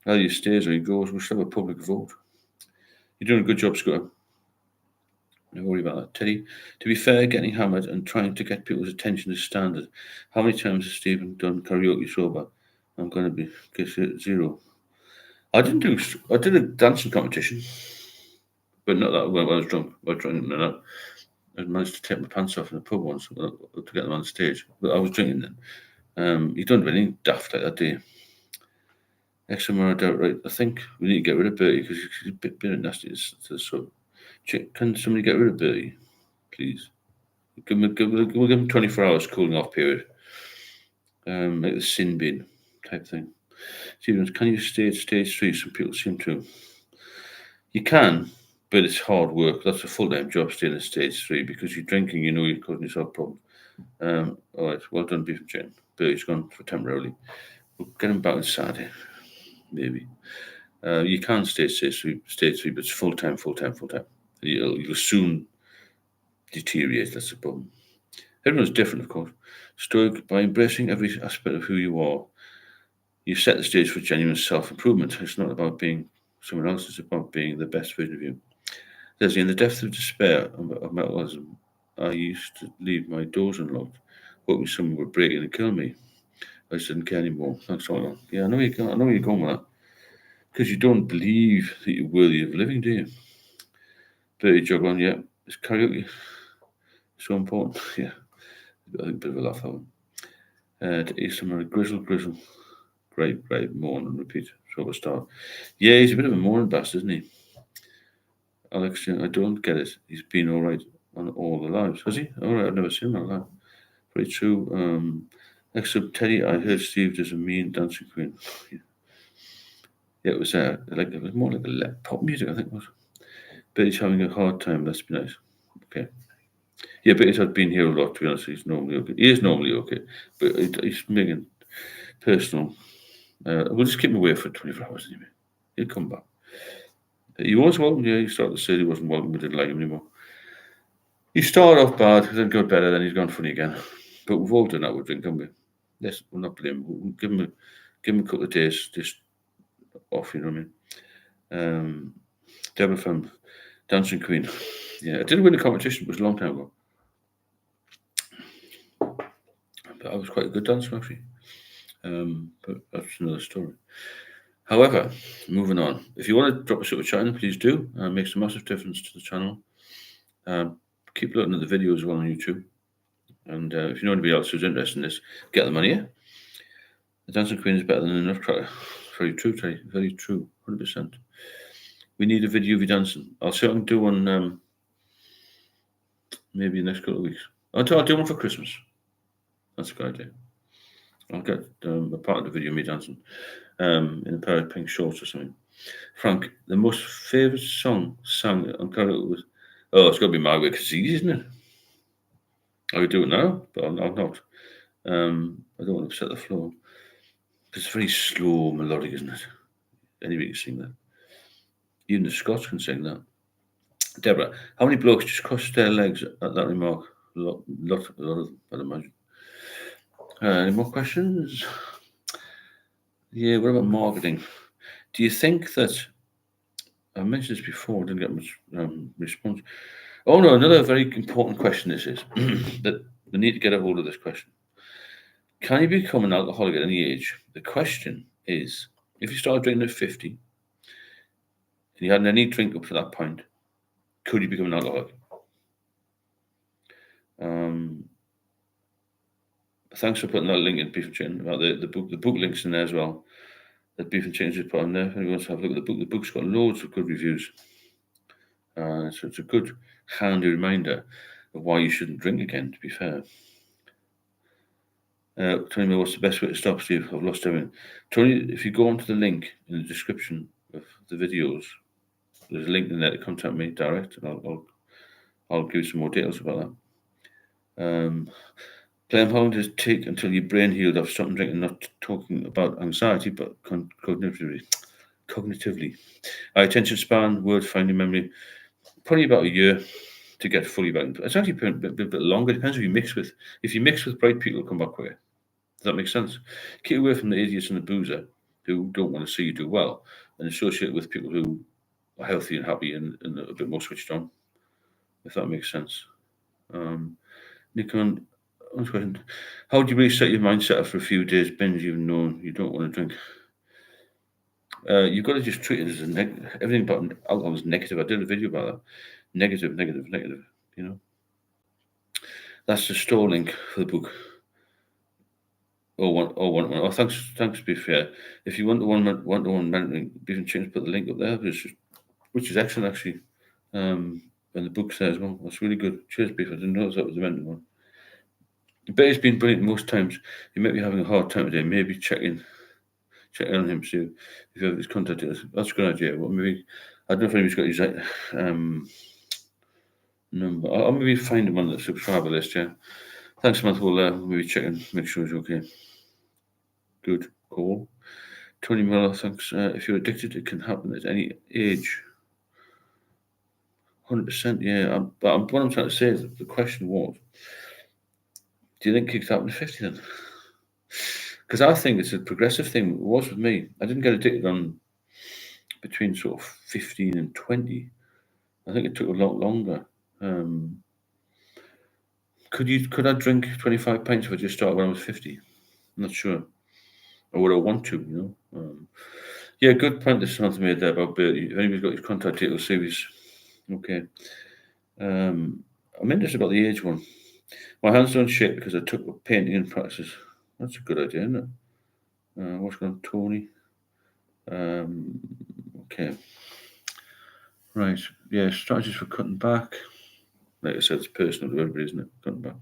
Either you stays or you goes. We should have a public vote. You're doing a good job, Scott. Don't worry about that. Teddy, to be fair, getting hammered and trying to get people's attention is standard. How many times has Stephen done karaoke sober? I'm going to be guess it, 0. I did a dancing competition, but not that when I was drunk. I managed to take my pants off in the pub once to get them on stage. But I was drinking then. You don't do anything daft like that, do you? XMR, I doubt, right? I think we need to get rid of Bertie because he's a bit nasty. So, can somebody get rid of Bertie, please? We'll give him 24 hours cooling off period. like the sin bin type thing. Stevens, can you stay at stage 3? Some people seem to. You can, but it's hard work. That's a full-time job staying at stage 3 because you're drinking, you know you're causing yourself problems. All right, well done, Beef and Chicken. Bertie's gone for temporarily. We'll get him back on Saturday, maybe. You can stay at stage 3, but it's full-time. You'll soon deteriorate, that's the problem. Everyone's different, of course. Stoic, by embracing every aspect of who you are, you set the stage for genuine self-improvement. It's not about being someone else, it's about being the best version of you. There's in the depth of despair of alcoholism, I used to leave my doors unlocked, hoping someone would break in and kill me. I just didn't care anymore. Thanks all along. Yeah, I know where you're going with that. Because you don't believe that you're worthy of living, do you? Bertie jog on, yeah. It's karaoke so important? Yeah. I think a bit of a laugh that one. To eat some grizzle. Great, mourn and repeat. So we'll start. Yeah, he's a bit of a mourning bastard, isn't he? Alex, I don't get it. He's been all right on all the lives. Has he? All right, I've never seen that live. Very true. Next up, Teddy, I heard Steve does a mean dancing queen. Yeah, it was more like a pop music, I think it was. Betty's having a hard time. Let's be nice. Okay. Yeah, Betty's had been here a lot, to be honest. He's normally okay. He is normally okay, but he's making personal. We'll just keep him away for 24 hours anyway. He'll come back. He was welcome, yeah. He started to say he wasn't welcome. We didn't like him anymore. He started off bad, then got better, then he's gone funny again. But we've all done that with drink, haven't we? Yes, we'll not blame him. We'll give him a couple of days just off, you know what I mean? Deborah from Dancing Queen. Yeah, I didn't win the competition. It was a long time ago. But I was quite a good dancer, actually. But that's another story. However, moving on. If you want to drop a super chat in, please do. It makes a massive difference to the channel. Keep looking at the videos as well on YouTube. And if you know anybody else who's interested in this, get them on here. The Dancing Queen is better than enough cracker. Very true, Terry. Very true. 100%. We need a video of you dancing. I'll see if I can do one maybe in the next couple of weeks. I'll do one for Christmas. That's a good idea. I'll get a part of the video of me dancing in a pair of pink shorts or something. Frank, the most favourite song sang on karaoke was... Oh, it's got to be Margaret, because it's easy, isn't it? I could do it now, but I'll not. I don't want to upset the floor. It's very slow, melodic, isn't it? Anybody can sing that. Even the Scots can sing that. Deborah, how many blokes just crossed their legs at that remark? A lot of them, I'd imagine. Any more questions? Yeah, what about marketing? Do you think that... I mentioned this before, didn't get much response. Oh no, another very important question this is. That we need to get a hold of this question. Can you become an alcoholic at any age? The question is, if you started drinking at 50 and you hadn't any drink up to that point, could you become an alcoholic? Thanks for putting that link in Beef and Chicken about the book. The book link's in there as well. That Beef and Chicken just put on there. If anyone wants to have a look at the book, the book's got loads of good reviews. So it's a good, handy reminder of why you shouldn't drink again, to be fair. Tony, what's the best way to stop, Steve? I've lost everything. Tony, if you go onto the link in the description of the videos, there's a link in there to contact me direct, and I'll give you some more details about that. Claim, how long does it take until your brain healed after stopping drinking? Not talking about anxiety, but cognitively. Our attention span, word finding, memory, probably about a year to get fully back. It's actually a bit longer. It depends who you mix with. If you mix with bright people, it'll come back quicker. Does that make sense? Keep away from the idiots and the boozer who don't want to see you do well, and associate with people who are healthy and happy and a bit more switched on, if that makes sense. Nikon, question: how do you really set your mindset up for a few days binge, even though you don't want to drink? You've got to just treat it as everything about alcohol is negative. I did a video about that. Negative. You know, that's the store link for the book. Oh, thanks. Be fair. If you want the one-to-one mentoring, Beef and Chickens, put the link up there, which is excellent actually. And the book's there as well. That's really good. Cheers, Beef. I didn't know that was the mentoring one. But he's been brilliant most times. He might be having a hard time today. Maybe check on him, see if you have his contact details. That's a good idea. Well, maybe I don't know if anybody's got his number. I'll maybe find him on the subscriber list. Yeah. Thanks, Samantha. We'll maybe check and make sure he's okay. Good call. Tony Miller, thanks. If you're addicted, it can happen at any age. 100%, yeah. But what I'm trying to say is that the question was, do you think it could happen at 50 then? Because I think it's a progressive thing. It was with me. I didn't get addicted on between sort of 15 and 20. I think it took a lot longer. Could I drink 25 pints if I just started when I was 50? I'm not sure. Or would I want to, Yeah, good point that someone's made there about Bertie. If anybody's got his contact details, see if he's okay. I'm interested about the age one. My hands don't shake because I took up painting in practice. That's a good idea, isn't it? What's going on, Tony? Okay. Right. Yeah, strategies for cutting back. Like I said, it's personal to everybody, isn't it? Cutting back.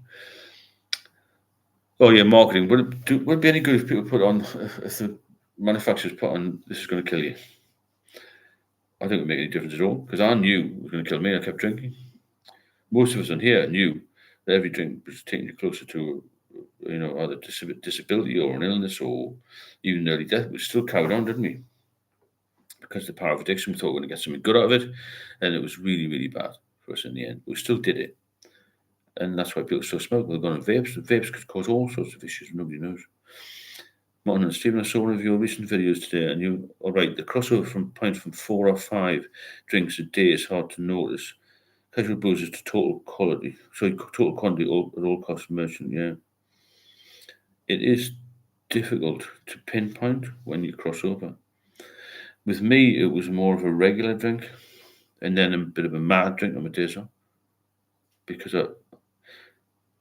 Oh yeah, marketing. Would it be any good if people put on, if the manufacturers put on, this is going to kill you? I think it would make any difference at all because I knew it was going to kill me. I kept drinking. Most of us on here knew that every drink was taking you closer to, either disability or an illness or even early death. We still carried on, didn't we? Because the power of addiction, we thought we were going to get something good out of it, and it was really, really bad for us in the end. We still did it, and that's why people still smoke. They're going to vapes. Vapes could cause all sorts of issues. Nobody knows. Martin and Stephen, I saw one of your recent videos today, and you all right. The crossover from points from 4 or 5 drinks a day is hard to notice. Casual boozers to total quality, total quantity at all costs merchant. Yeah, it is difficult to pinpoint when you cross over. With me, it was more of a regular drink, and then a bit of a mad drink on my days off, because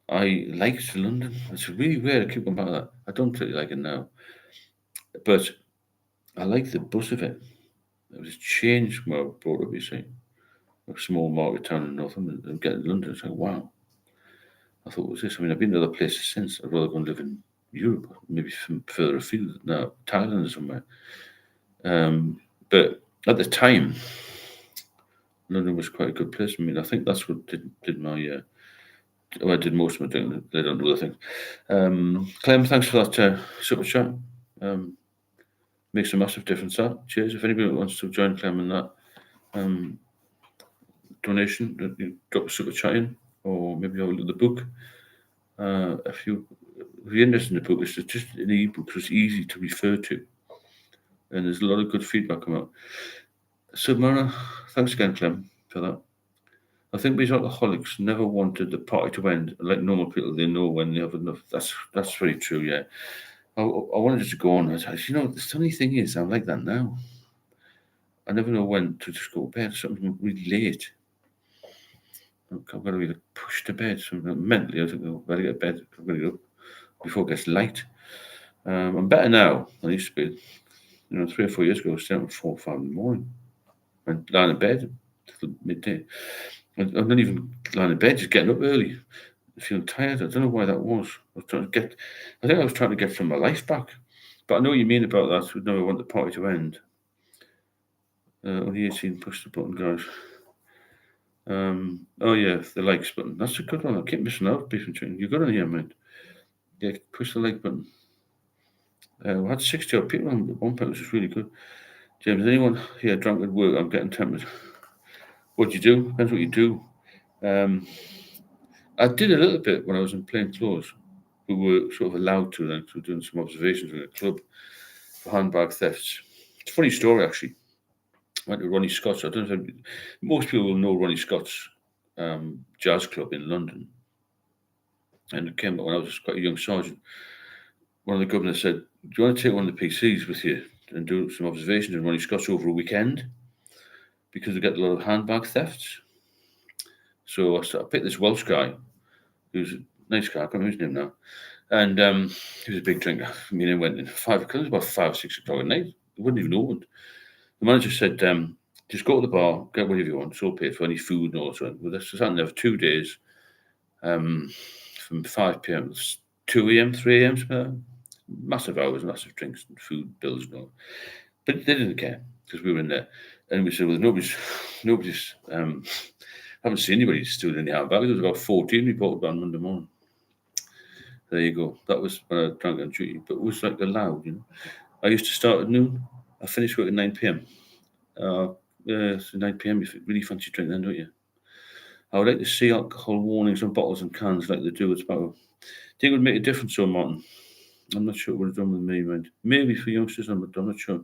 I liked London. It's really weird. I keep going back to that. I don't really like it now, but I like the buzz of it. It was changed from where I was brought up. You see, a small market town in Northern, and getting to London. It's like wow. I thought, what's this? I mean, I've been to other places since. I'd rather go and live in Europe, maybe further afield now, Thailand or somewhere. But at the time, London was quite a good place. I mean, I think that's what did my I did most of my doing. They don't do other things. Clem, thanks for that super chat. Makes a massive difference. That cheers. If anybody wants to join Clem in that donation, you drop a super chat in, or maybe have a look at the book. If you're interested in the book, it's just an ebook, so it's easy to refer to, and there's a lot of good feedback coming out. So, Mara, thanks again, Clem, for that. I think these alcoholics never wanted the party to end. Like normal people, they know when they have enough. That's very true. Yeah, I wanted to go on. The funny thing is, I'm like that now. I never know when to just go to bed. Something really late. I've got to be pushed to bed. So mentally, I think I've got to get to bed. I've got to get up before it gets light. I'm better now than I used to be. 3 or 4 years ago, I was staying up at 4 or 5 in the morning and lying in bed till midday. I'm not even lying in bed, just getting up early, feeling tired. I don't know why that was. I think I was trying to get some of my life back. But I know what you mean about that. We never want the party to end. Only 18, push the button, guys. Oh yeah, the likes button. That's a good one. I keep missing out, beef and chicken. You got on here, mate. Yeah, push the like button. We had 60 odd people on one point, which is really good. James, anyone here drunk at work? I'm getting tempted. What do you do? Depends what you do. I did a little bit when I was in plain clothes. We were sort of allowed to then, because we were doing some observations in a club for handbag thefts. It's a funny story, actually. I went to Ronnie Scott's. I don't know if most people will know Ronnie Scott's jazz club in London. And it came up when I was quite a young sergeant. One of the governors said, do you want to take one of the PCs with you and do some observations in Ronnie Scott's over a weekend? Because we get a lot of handbag thefts. So I picked this Welsh guy, who's a nice guy, I can't remember his name now. And he was a big drinker. I mean, he went in 5 o'clock, it was about 5 or 6 o'clock at night. It wasn't even opened. The manager said, just go to the bar, get whatever you want, it's all paid for, any food and all that. Well, that's happened there for 2 days. from 5 p.m. to 2 a.m., 3 a.m. Massive hours, massive drinks and food bills and all. But they didn't care because we were in there. And we said, well, nobody's haven't seen anybody stealing any handbags. There was about 14 reported on Monday morning. There you go. That was when I drank on duty, but it was like allowed, you know. I used to start at noon. I finished work at 9 p.m. So 9 p.m. You really fancy drink then, don't you? I would like to see alcohol warnings on bottles and cans like they do at Sparrow. Do you think it would make a difference, so Martin? I'm not sure it would have done with me, man. Maybe for youngsters, I'm not sure.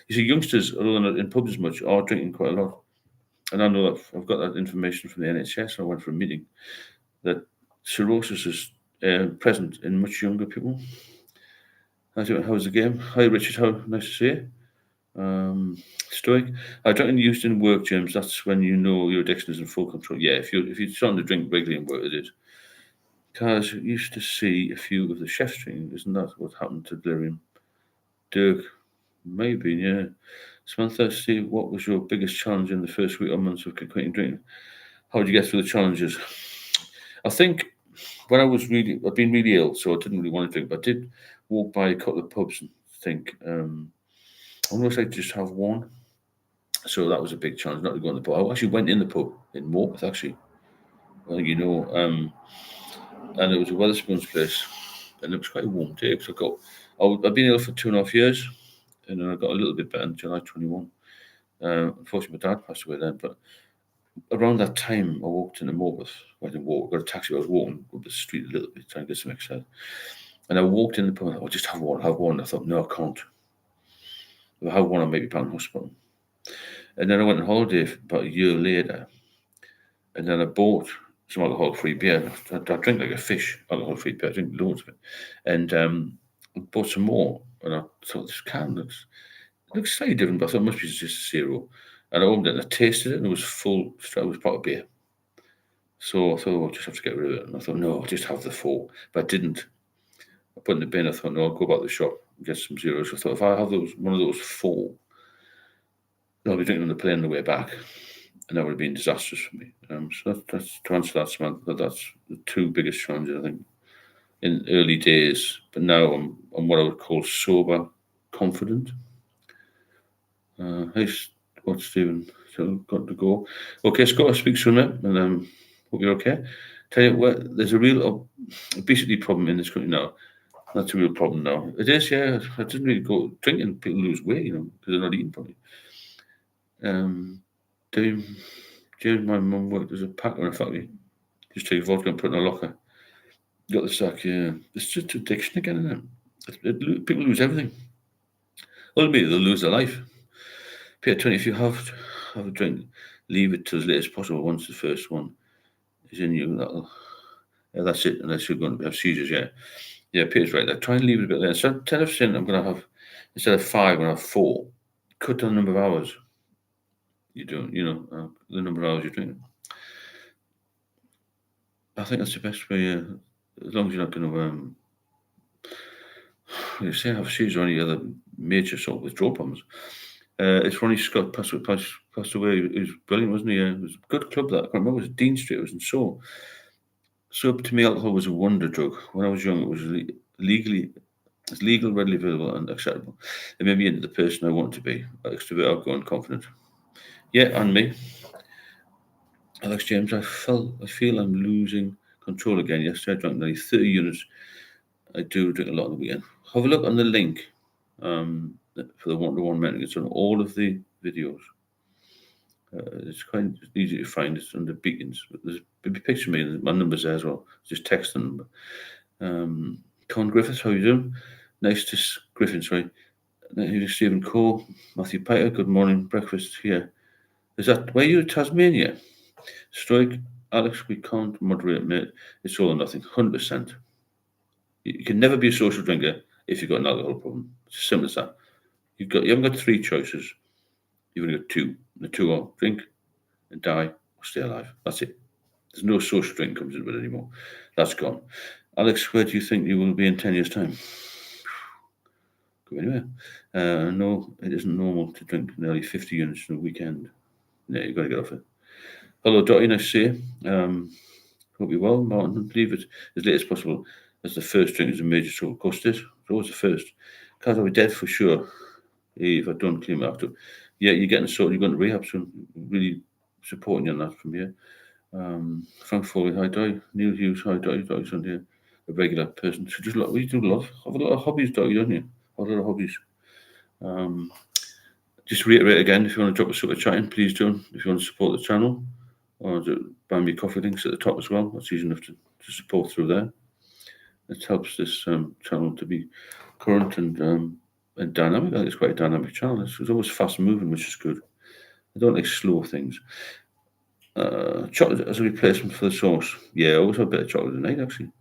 You see, youngsters, although they're not in pubs as much, are drinking quite a lot. And I know that I've got that information from the NHS. I went for a meeting that cirrhosis is present in much younger people. How's the game? Hi, Richard. How nice to see you. Stoic. I drank and used in work, James. That's when you know your addiction is in full control. Yeah, if you're starting to drink regularly in work, it is. Because I used to see a few of the chefs drinking. Isn't that what happened to Delirium? Dirk, maybe, yeah. Samantha, Steve, what was your biggest challenge in the first week or months of quitting drinking? How did you get through the challenges? I think when I'd been really ill, so I didn't really want to drink, but I did walk by a couple of pubs and think, I almost like to just have one. So that was a big challenge, not to go in the pub. I actually went in the pub in Morpeth, actually. I think you know, and it was a Weatherspoon's place, and it was quite a warm day because I'd been ill for 2.5 years, and then I got a little bit better in July 21. Unfortunately, my dad passed away then, but around that time, I walked into Morpeth. I didn't walk, got a taxi. I was walking up the street a little bit, trying to get some exercise. And I walked in the pub. I thought, just have one. I thought, no, I can't. If I have one, I may be back in hospital. And then I went on holiday about a year later, and then I bought some alcohol-free beer. I drink like a fish, alcohol-free beer. I drink loads of it. And I bought some more, and I thought, this can looks slightly different, but I thought it must be just zero. And I opened it and I tasted it, and it was full. It was part of beer. So I thought, I'll just have to get rid of it. And I thought, no, I'll just have the 4. But I didn't. I put it in the bin. I thought, no, I'll go back to the shop and get some zeros. I thought, if I have one of those 4, I'll be drinking on the plane on the way back. And that would have been disastrous for me. So that's to answer that, Samantha. That's the 2 biggest challenges, I think, in early days. But now I'm what I would call sober, confident. Hey, what, Stephen? So got to go. Okay, Scott, I'll speak soon, mate, and hope you're okay. Tell you what, there's a real obesity problem in this country now. That's a real problem now. It is, yeah. I didn't really go drinking. People lose weight, you know, because they're not eating properly. James, my mum worked as a packer in a factory. Just take vodka and put it in a locker. Got the sack, yeah. It's just addiction again, isn't it? People lose everything. Ultimately, they'll lose their life. Peter 20, if you have a drink, leave it till as late as possible. Once the first one is in you, that's it. Unless you're going to have seizures, yeah. Yeah, Peter's right there. Try and leave it a bit later. So 10 of sin, I'm going to have, instead of 5, I'm going to have 4. Cut down the number of hours you do, the number of hours you're drinking. I think that's the best way, as long as you're not going to, say, have seizures or any other major sort of withdrawal problems. It's Ronnie Scott passed away. He was brilliant, wasn't he? It was a good club that. I can't remember. It was Dean Street. It was in Seoul. So to me, alcohol was a wonder drug. When I was young, it was legal, readily available, and acceptable. It made me into the person I want to be, extrovert, outgoing, confident. Yeah, and me. Alex James, I feel I'm losing control again. Yesterday I drank nearly 30 units. I do drink a lot on the weekend. Have a look on the link for the one-to-one mentoring. It's on all of the videos. It's quite easy to find. It's under beacons. There's a picture of me and my number's there as well. Just text the number. Con Griffiths, how you doing? Nice to Griffin, sorry. Here's Stephen Cole, Matthew Piter, good morning, breakfast here. Is that where you Tasmania? Strike, Alex, we can't moderate, mate. It's all or nothing, 100%. You can never be a social drinker if you've got an alcohol problem. It's as simple as that. You haven't got 3 choices. You've only got 2. The 2 are drink and die or stay alive. That's it. There's no social drink comes into it anymore. That's gone. Alex, where do you think you will be in 10 years' time? Go anywhere. No, it isn't normal to drink nearly 50 units in a weekend. Yeah, you've got to get off it. Hello, Dottie, nice to see you. Hope you're well, Martin. Leave it as late as possible, as the first drink is a major trouble. Of course, it is. It's always the first. Can't have a dead for sure if I don't clean after. Yeah, you're getting sorted. You're going to rehab soon. Really supporting you on that from here. Frank Foley, hi, Di. Neil Hughes, hi, Di. Di's on here. A regular person. So just we do love. Have a lot of hobbies, Di, don't you? Have a lot of hobbies. Just reiterate again, if you want to drop a sort of chatting, please do. If you want to support the channel, or buy me coffee links at the top as well. That's easy enough to support through there. It helps this channel to be current and dynamic. I think it's quite a dynamic channel. It's always fast moving, which is good. I don't like slow things. Chocolate as a replacement for the sauce. Yeah, I always have a bit of chocolate at night, actually.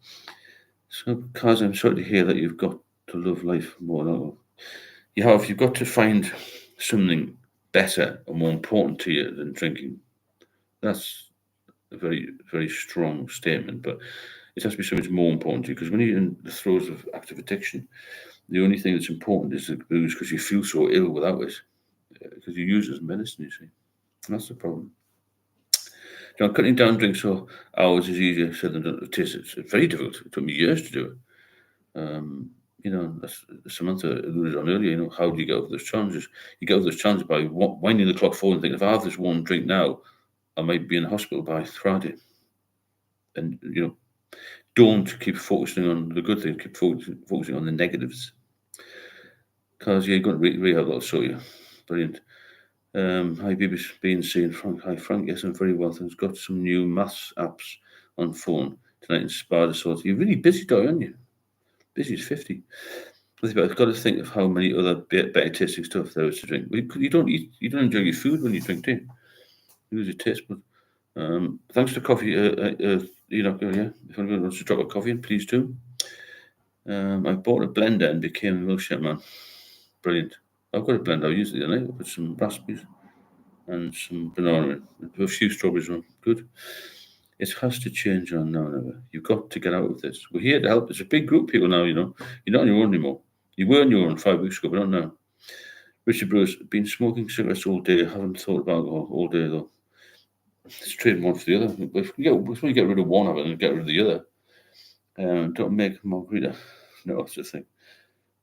So, Kaz, I'm sorry to hear that you've got to love life more than you have. You've got to find something better and more important to you than drinking. That's a very, very strong statement, but it has to be so much more important to you, because when you're in the throes of active addiction, the only thing that's important is the booze, because you feel so ill without it, because you use it as medicine, you see. And that's the problem. John, cutting down drinks for hours is easier said than done. It is. It's very difficult. It took me years to do it. That's Samantha alluded on earlier. How do you get over those challenges? You get over those challenges by winding the clock forward and thinking, if I have this one drink now, I might be in the hospital by Friday. And don't keep focusing on the good things. Keep focusing on the negatives. Because you're going to rehab, that'll show you. Brilliant. Hi, BBC and Frank. Hi, Frank. Yes, I'm very well. Thanks. Got some new maths apps on phone tonight. Inspired us all. You're really busy, Doy, aren't you? Busy as 50. I've got to think of how many other better tasting stuff there is to drink. You don't enjoy your food when you drink, do you? You lose your taste bud. Thanks for coffee. Yeah. If anyone wants to drop a coffee in, please do. I bought a blender and became a milkshake man. Brilliant. I've got a blender. I used it the other night. I put some raspberries and some banana in. A few strawberries on. Good. It has to change on now, never. You've got to get out of this. We're here to help. It's a big group of people now, You're not on your own anymore. You were on your own 5 weeks ago, but not now. Richard Bruce, been smoking cigarettes all day. Haven't thought about alcohol all day, though. Let's trade one for the other. If we get rid of one of it and get rid of the other, don't make margarita. No, that's the thing.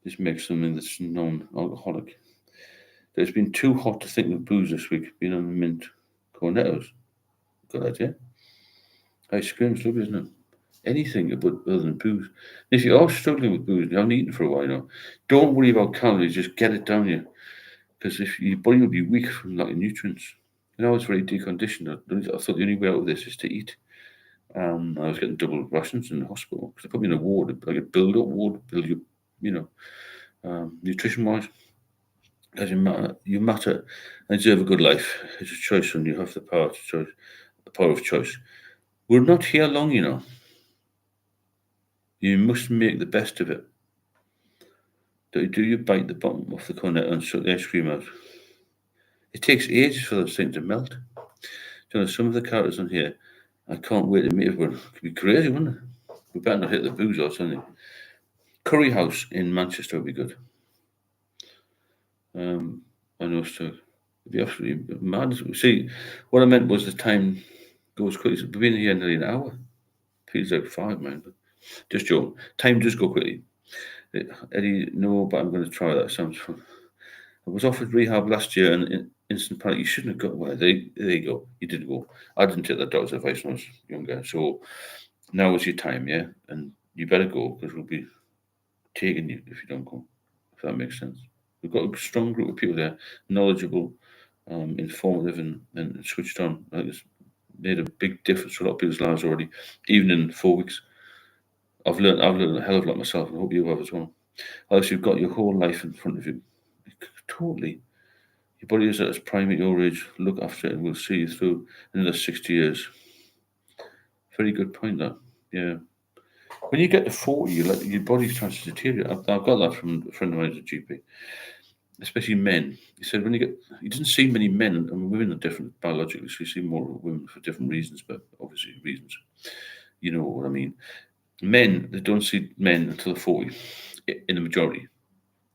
Just make something that's non-alcoholic. It's been too hot to think of booze this week. Been on mint cornettos. Good idea. Ice cream's lovely, isn't it? Anything other than booze. If you are struggling with booze, you haven't eaten for a while, don't worry about calories. Just get it down you, because if your body will be weak from lack of nutrients. It's very deconditioned. I thought the only way out of this is to eat. I was getting double rations in the hospital because they put me in a ward, like a build-up ward, build you, nutrition-wise. As you matter and deserve a good life. It's a choice, and you have the power to choice, the power of choice. We're not here long, You must make the best of it. Do you bite the bottom off the cornet and suck the ice cream out? It takes ages for those things to melt. Some of the characters on here, I can't wait to meet everyone. It could be crazy, wouldn't it? We better not hit the booze or something. Curry House in Manchester would be good. I know, so it'd be absolutely mad. See, what I meant was the time goes quickly. We've been here nearly an hour. Feels like 5, man. But just joking. Time does go quickly. Eddie, no, but I'm going to try that. Sounds fun. I was offered rehab last year and instant panic. You shouldn't have got away. There you go. You didn't go. I didn't take that doctor's advice when I was younger. So now is your time, yeah? And you better go, because we'll be taking you if you don't go, if that makes sense. We've got a strong group of people there, knowledgeable, informative, and switched on. I think it's made a big difference for a lot of people's lives already, even in 4 weeks. I've learned a hell of a lot myself, and I hope you have as well. Else you've got your whole life in front of you. Totally. Your body is at its prime at your age. Look after it, and we'll see you through another 60 years. Very good point, that. Yeah. When you get to 40, your body starts to deteriorate. I've got that from a friend of mine who's a GP. Especially men. He said he doesn't see many men, and women are different biologically, so you see more women for different reasons, but obviously reasons. You know what I mean. Men, they don't see men until they're 40, in the majority.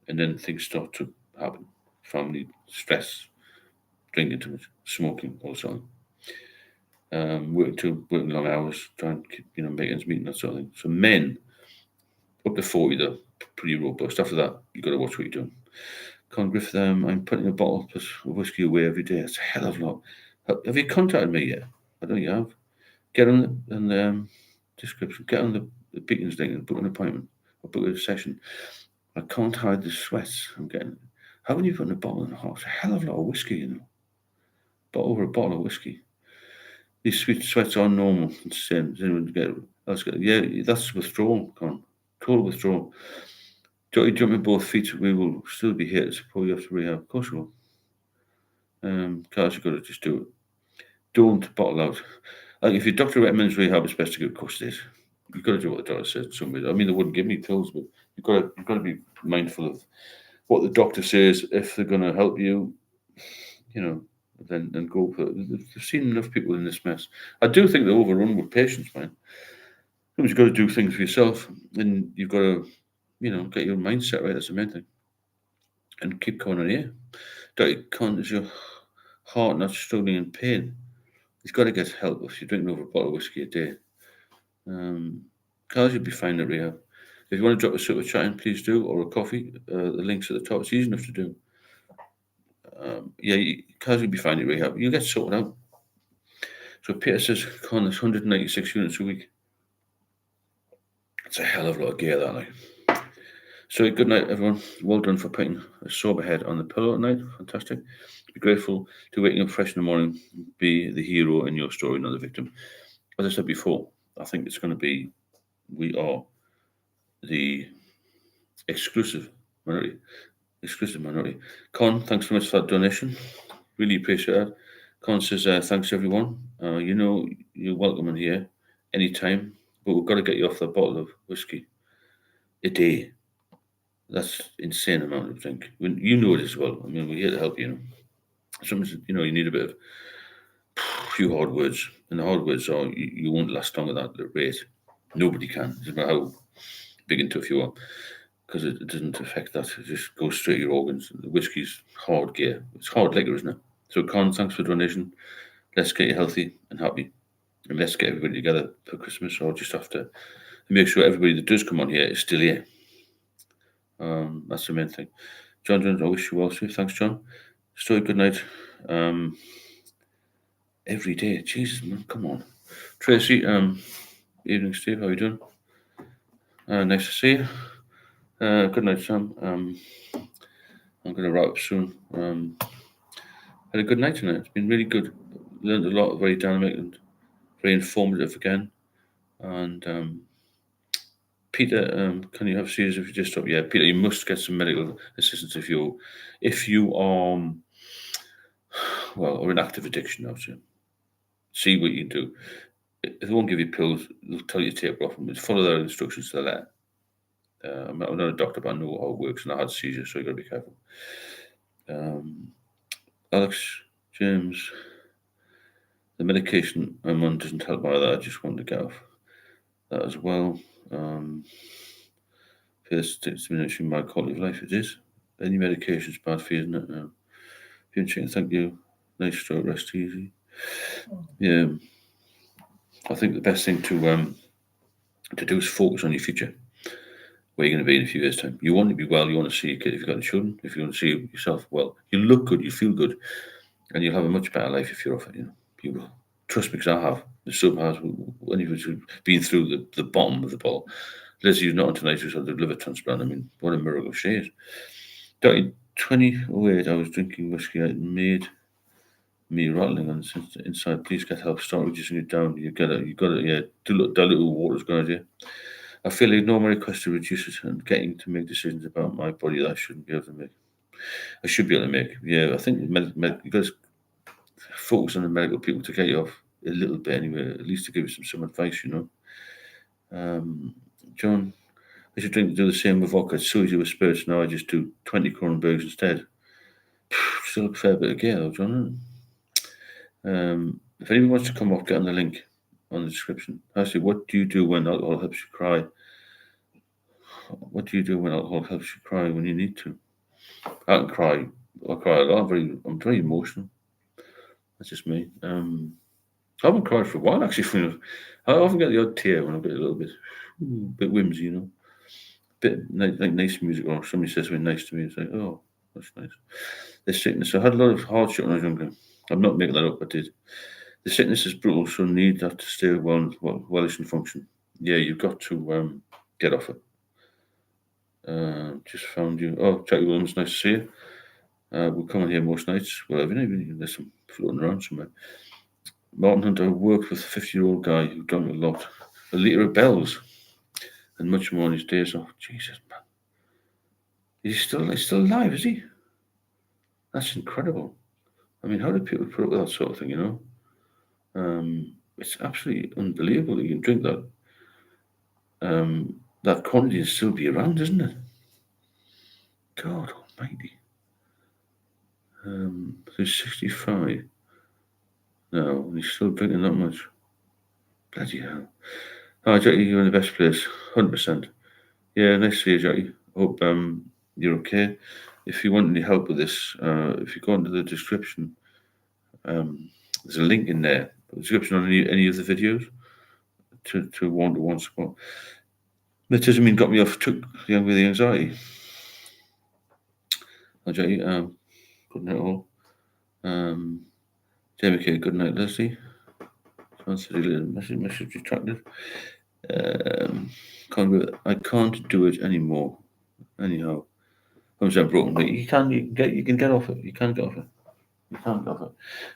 And then things start to happen. Family, stress, drinking too much, smoking, all the time. working long hours, trying to keep, make ends meet and that sort of thing. So men up to 40, they're pretty robust. After that, you've got to watch what you're doing. Can't griff them. I'm putting a bottle of whiskey away every day. It's a hell of a lot. Have you contacted me yet? I don't think you have. Get on the description. Get on the Beacons link and book an appointment or book a session. I can't hide the sweats I'm getting. How can you put in a bottle in the heart? It's a hell of a lot of whiskey, over a bottle of whiskey. These sweet sweats are normal. It's yeah, that's withdrawal, Con. Total withdrawal. Jotty, jump in both feet. We will still be here to support you after rehab. Of course we will. Carlos, you've got to just do it. Don't bottle out. Like if your doctor recommends rehab, it's best to go. Of course it is. You've got to do what the doctor said. I mean, they wouldn't give me pills, but you've got to be mindful of what the doctor says. If they're going to help you, then go for it. I've seen enough people in this mess. I do think they're overrun with patients, man. You've got to do things for yourself, and you've got to, get your mindset right. That's the main thing. And keep going on here. Is your heart not struggling in pain? You've got to get help if you're drinking over a bottle of whiskey a day. Carls, you'll be fine at rehab. If you want to drop a super chat in, please do, or a coffee. The link's at the top. It's easy enough to do. Carls, you'll be fine at rehab. You'll get sorted out. So Peter says, Con, there's 196 units a week. It's a hell of a lot of gear, that, like. So good night, everyone. Well done for putting a sober head on the pillow at night. Fantastic. Be grateful to waking up fresh in the morning. Be the hero in your story, not the victim. As I said before, I think it's going to be, we are the exclusive minority. Con, thanks so much for that donation. Really appreciate it. Con says, thanks everyone. You're welcome in here anytime, but we've got to get you off that bottle of whiskey a day. That's insane amount of drink. You know it as well. I mean, we're here to help you. Sometimes, you need a bit of few hard words, and the hard words are you won't last long at that rate. Nobody can, no matter how big and tough you are, because it doesn't affect that. It just goes straight to your organs. The whiskey's hard gear. It's hard liquor, isn't it? So, Con, thanks for the donation. Let's get you healthy and happy, and let's get everybody together for Christmas or just after, and make sure everybody that does come on here is still here. That's the main thing. John, I wish you well, Steve. Thanks, John. Story, good night. Every day. Jesus, man, come on. Tracy, evening, Steve. How are you doing? Nice to see you. Good night, Sam. I'm going to wrap up soon. Had a good night tonight. It's been really good. Learned a lot, very dynamic and very informative again. And Peter, can you have seizures if you just stop? Yeah, Peter, you must get some medical assistance if you are or an active addiction now. So see what you can do. If they won't give you pills, they'll tell you to take off them. Follow their instructions to the letter. I'm not a doctor, but I know how it works, and I had seizures, so you got to be careful. Alex, James, the medication I'm on doesn't help either. I just want to get off that as well. This diminishing my quality of life. It is. Any medication is bad for you, isn't it? Thank you. Nice stroke, rest easy. Yeah. I think the best thing to do is focus on your future. Where you're going to be in a few years' time. You want to be well. You want to see your kid if you've got children. If you want to see yourself well, you look good. You feel good, and you'll have a much better life if you're off it. You will. Trust me, because I have. The sub has. Anyone's been through the bottom of the ball. Lizzie's not on tonight. She's had the liver transplant. I mean, what a miracle she is. 2008, I was drinking whiskey. It made me rattling on the inside. Please get help. Start reducing it down. You got it. Yeah, dilute water's a good idea. I feel ignore my request to reduce it and getting to make decisions about my body that I shouldn't be able to make. I should be able to make. Yeah, I think you got to focus on the medical people to get you off a little bit anyway, at least to give you some advice, John, I should do the same with vodka. It's so easy with spirits now. I just do 20 Kronenbergs instead. Still a fair bit of gear though, John. If anyone wants to come up, get on the link on the description. Actually, what do you do when alcohol helps you cry? What do you do when alcohol helps you cry when you need to? I can cry. I cry a lot. I'm very emotional. That's just me. I haven't cried for a while, actually. Funny enough. I often get the odd tear when I get a little bit whimsy, you know. Bit like nice music, or somebody says something nice to me. It's like, oh, that's nice. The sickness. I had a lot of hardship when I was younger. I'm not making that up. I did. The sickness is brutal, so need that to stay wellish and function. Yeah, you've got to get off it. Just found you. Oh, Jackie Williams, nice to see you. We're coming here most nights. Well, there's some floating around somewhere. Martin Hunter worked with a 50-year-old guy who drank a lot, a litre of bells, and much more in his days off. Jesus, man. He's still alive, is he? That's incredible. I mean, how do people put up with that sort of thing, you know? It's absolutely unbelievable that you can drink that quantity and still be around, isn't it? God almighty. So he's 65 now, and he's still drinking that much. Bloody hell. Oh, Jackie, you're in the best place. 100%. Yeah, nice to see you, Jackie. Hope you're okay. If you want any help with this, if you go into the description, there's a link in there. The description on any of the videos to one-to-one support. That doesn't mean got me off took with the anxiety. Oh, Jackie, good night all. Jamie K, good night, Leslie. Message retracted. I can't do it anymore. Anyhow, I'm so broken. But you can get off it. You can get off it. You can't get off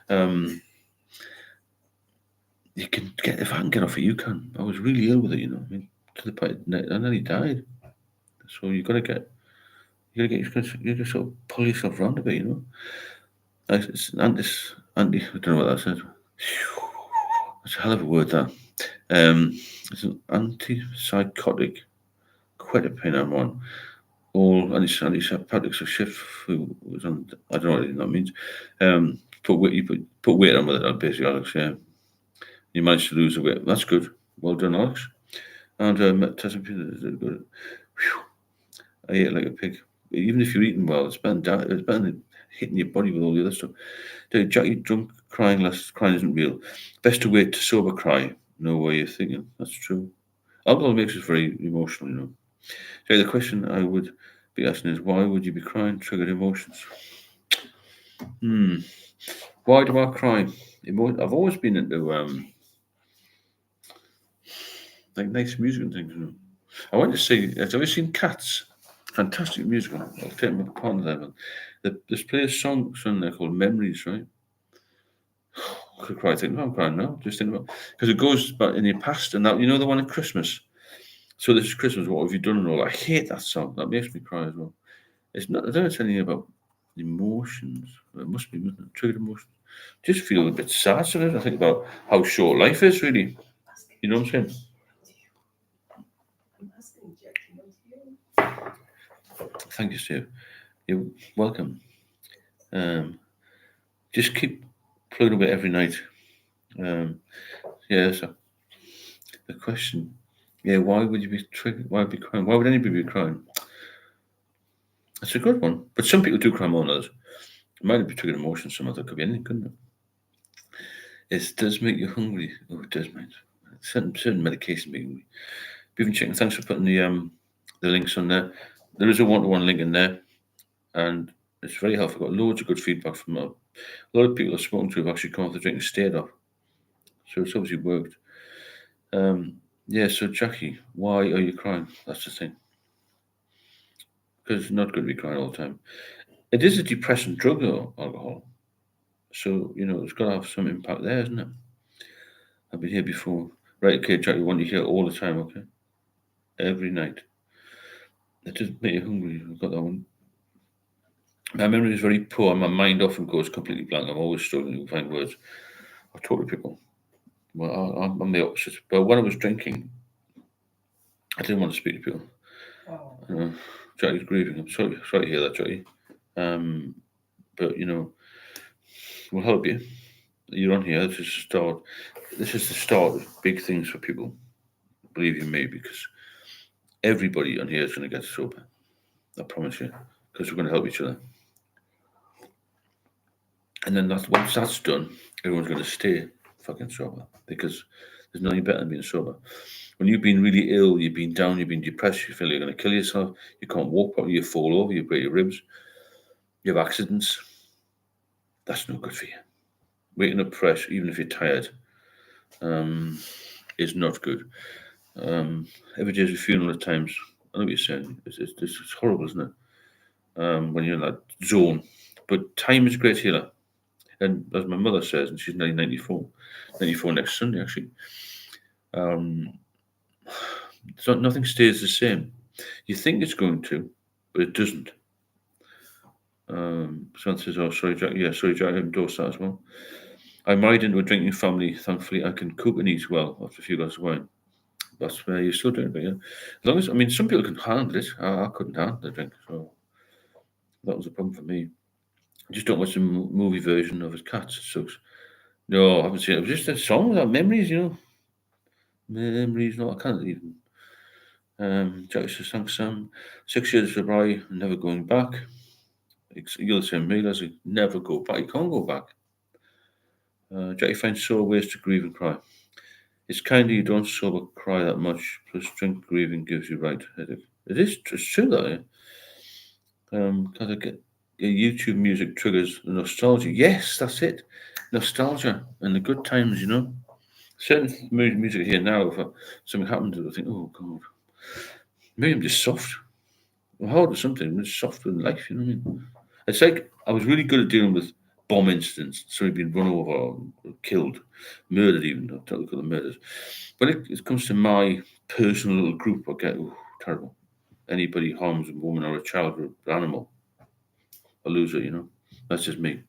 it. You can get if I can get off it. You can. I was really ill with it. You know, I mean, to the point I nearly died. So you gotta get you gotta sort of pull yourself around a bit. You know, it's anti. I don't know what that says. That's a hell of a word. That. It's an antipsychotic. Quite a pain I'm on. All antipsychotics of shift who was on. I don't know what that means. Put weight on with it. Basically, Alex. Yeah, you managed to lose the weight. That's good. Well done, Alex. And good. I ate like a pig. Even if you're eating well, it's better than hitting your body with all the other stuff. Jackie, drunk, crying isn't real. Best to wait to sober cry. Know what you're thinking. That's true. Alcohol makes us very emotional, you know. So the question I would be asking is, why would you be crying? Triggered emotions. Why do I cry? I've always been into like nice music and things. You know. I went to see. Have you ever seen Cats? Fantastic musical. I'll take my partner there. But this plays songs on there called Memories, right? I could cry thinking, I'm crying now. Just thinking about because it goes back in your past, and that the one at Christmas. So this is Christmas. What have you done and all? I hate that song. That makes me cry as well. It's not. I don't know. It's anything about emotions. It must be triggered emotions. Just feel a bit sad sometimes. I think about how short life is. Really, you know what I'm saying? Thank you, Steve. You're welcome. Just keep plugging away every night. Yeah. So the question. Yeah. Why would you be triggered? Why be crying? Why would anybody be crying? That's a good one. But some people do cry more than others. It might be triggered emotions. Some other could be anything, couldn't it? It does make you hungry. Oh, it does, mate. Certain medication make you hungry. Beaven Chicken, thanks for putting the links on there. There is a one-to-one link in there, and it's very helpful. I've got loads of good feedback from a lot of people I've spoken to have actually come off the drink and stayed off. So it's obviously worked. Yeah, so Jackie, why are you crying? That's the thing. Because it's not good to be crying all the time. It is a depressant drug, though, alcohol. So, it's got to have some impact there, isn't it? I've been here before. Right, okay, Jackie, I want you here all the time, okay? Every night. It doesn't make you hungry. I've got that one. My memory is very poor. My mind often goes completely blank. I'm always struggling to find words. I talk to people. Well, I'm the opposite. But when I was drinking, I didn't want to speak to people. Jackie's grieving. I'm sorry to hear that, Jackie. But we'll help you. You're on here. This is the start. This is the start of big things for people. Believe you me, because everybody on here is going to get sober. I promise you, because we're going to help each other. And then once that's done, everyone's going to stay fucking sober, because there's nothing better than being sober. When you've been really ill, you've been down, you've been depressed, you feel you're going to kill yourself, you can't walk properly, you fall over, you break your ribs, you have accidents. That's no good for you. Waking up fresh, even if you're tired, is not good. Every day is a funeral at times. I know what you're saying. It's horrible, isn't it? When you're in that zone. But time is a great healer. And as my mother says, and she's nearly 94 next Sunday, actually, so nothing stays the same. You think it's going to, but it doesn't. Someone says, "Oh, sorry, Jack. Yeah, sorry, Jack. I endorse that as well." I'm married into a drinking family. Thankfully, I can cook and eat well after a few glasses of wine. That's where you're still doing it, yeah. As long as, I mean, some people can handle it. I couldn't handle the drink, so that was a problem for me. I just don't watch the movie version of his Cats. It sucks. No, I haven't seen it. It was just a song about memories, Memories, no, I can't even. Jack says, thanks, Sam. 6 years sobriety, never going back. You're the same me, Leslie. Never go back. You can't go back. Jackie finds sore ways to grieve and cry. It's kind of you don't sober cry that much, plus drink grieving gives you right headache. It's true that, because I get YouTube music triggers the nostalgia. Yes, that's it. Nostalgia and the good times, Certain music here now, if something happens, I think, oh God, maybe I'm just soft. I'm hard or something. I'm just soft in life, you know what I mean? It's like I was really good at dealing with bomb incidents. So he'd been run over, or killed, murdered even. I don't call them murders. But it comes to my personal little group, I get, terrible. Anybody harms a woman or a child or an animal, a loser, That's just me.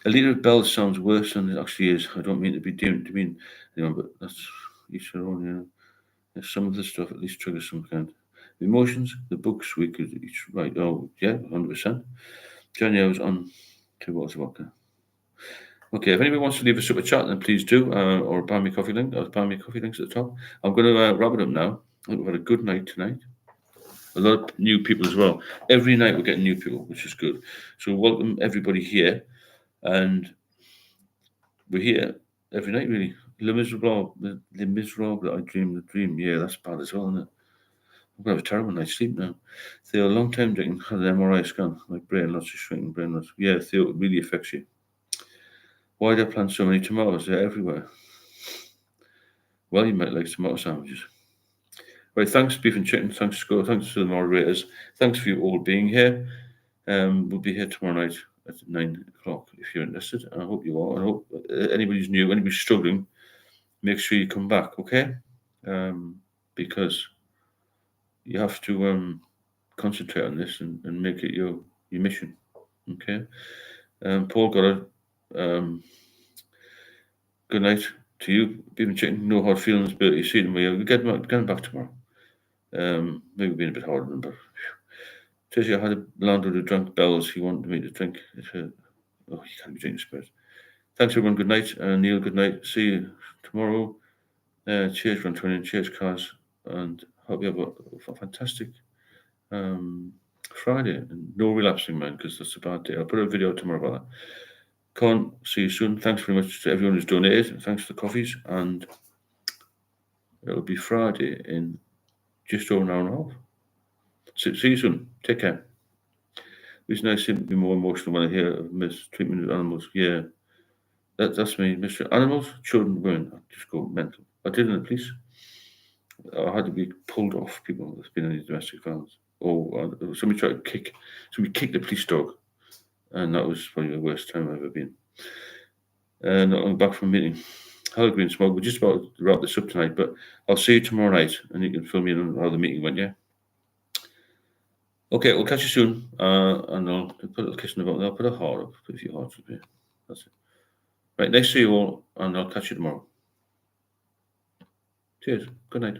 A liter of Bell sounds worse than it actually is. I don't mean to be demean, but that's each their own, Some of the stuff at least triggers some kind. The emotions, the books we could each write. Oh, yeah, 100%. Jenny, I was on 2 bottles of vodka. Okay, if anybody wants to leave a super chat, then please do, or buy me coffee link. I'll buy me coffee links at the top. I'm going to wrap it up now. I think we've had a good night tonight. A lot of new people as well. Every night we're getting new people, which is good. So welcome everybody here, and we're here every night really. Le Miserable, I dream the dream. Yeah, that's bad as well, isn't it? I'm gonna have a terrible night's sleep now. Theo, a long time drinking, had an MRI scan. My brain lots of shrinking, brain lots. Yeah, Theo, it really affects you. Why do I plant so many tomatoes? They're everywhere. Well, you might like tomato sandwiches. Right, thanks, Beef and Chicken. Thanks, Scott. Thanks to the moderators. Thanks for you all being here. We'll be here tomorrow night at 9 o'clock if you're interested. I hope you are. I hope anybody's new, anybody's struggling, make sure you come back, okay? Because you have to concentrate on this and make it your mission, okay? Paul got it. Good night to you. Beef and Chicken. No hard feelings, but you see them. We'll get them back tomorrow. Maybe being a bit harder than, but Tracy, I had a landlord who drank bells. He wanted me to drink. You can't be drinking spirits. Thanks, everyone. Good night. Neil, good night. See you tomorrow. Cheers, Run 20, cheers, cars. And hope you have a fantastic Friday. And no relapsing, man, because that's a bad day. I'll put a video tomorrow about that. Con, see you soon. Thanks very much to everyone who's donated. Thanks for the coffees. And it'll be Friday in just over an hour and a half. See you soon. Take care. It's nice to be more emotional when I hear of mistreatment of animals. Yeah, that's me. Mistreat animals, children, women. I just go mental. I did in the police. I had to be pulled off people that's been in any domestic violence. Or somebody kicked the police dog, and that was probably the worst time I've ever been. And I'm back from a meeting. Hello, Green Smoke. We're just about to wrap this up tonight, but I'll see you tomorrow night, and you can fill me in on how the meeting went. Yeah. Okay, we'll catch you soon, and I'll put a little kiss in the bottom. I'll put a heart up, put a few hearts up here. That's it. Right, nice to see you all, and I'll catch you tomorrow. Cheers. Good night.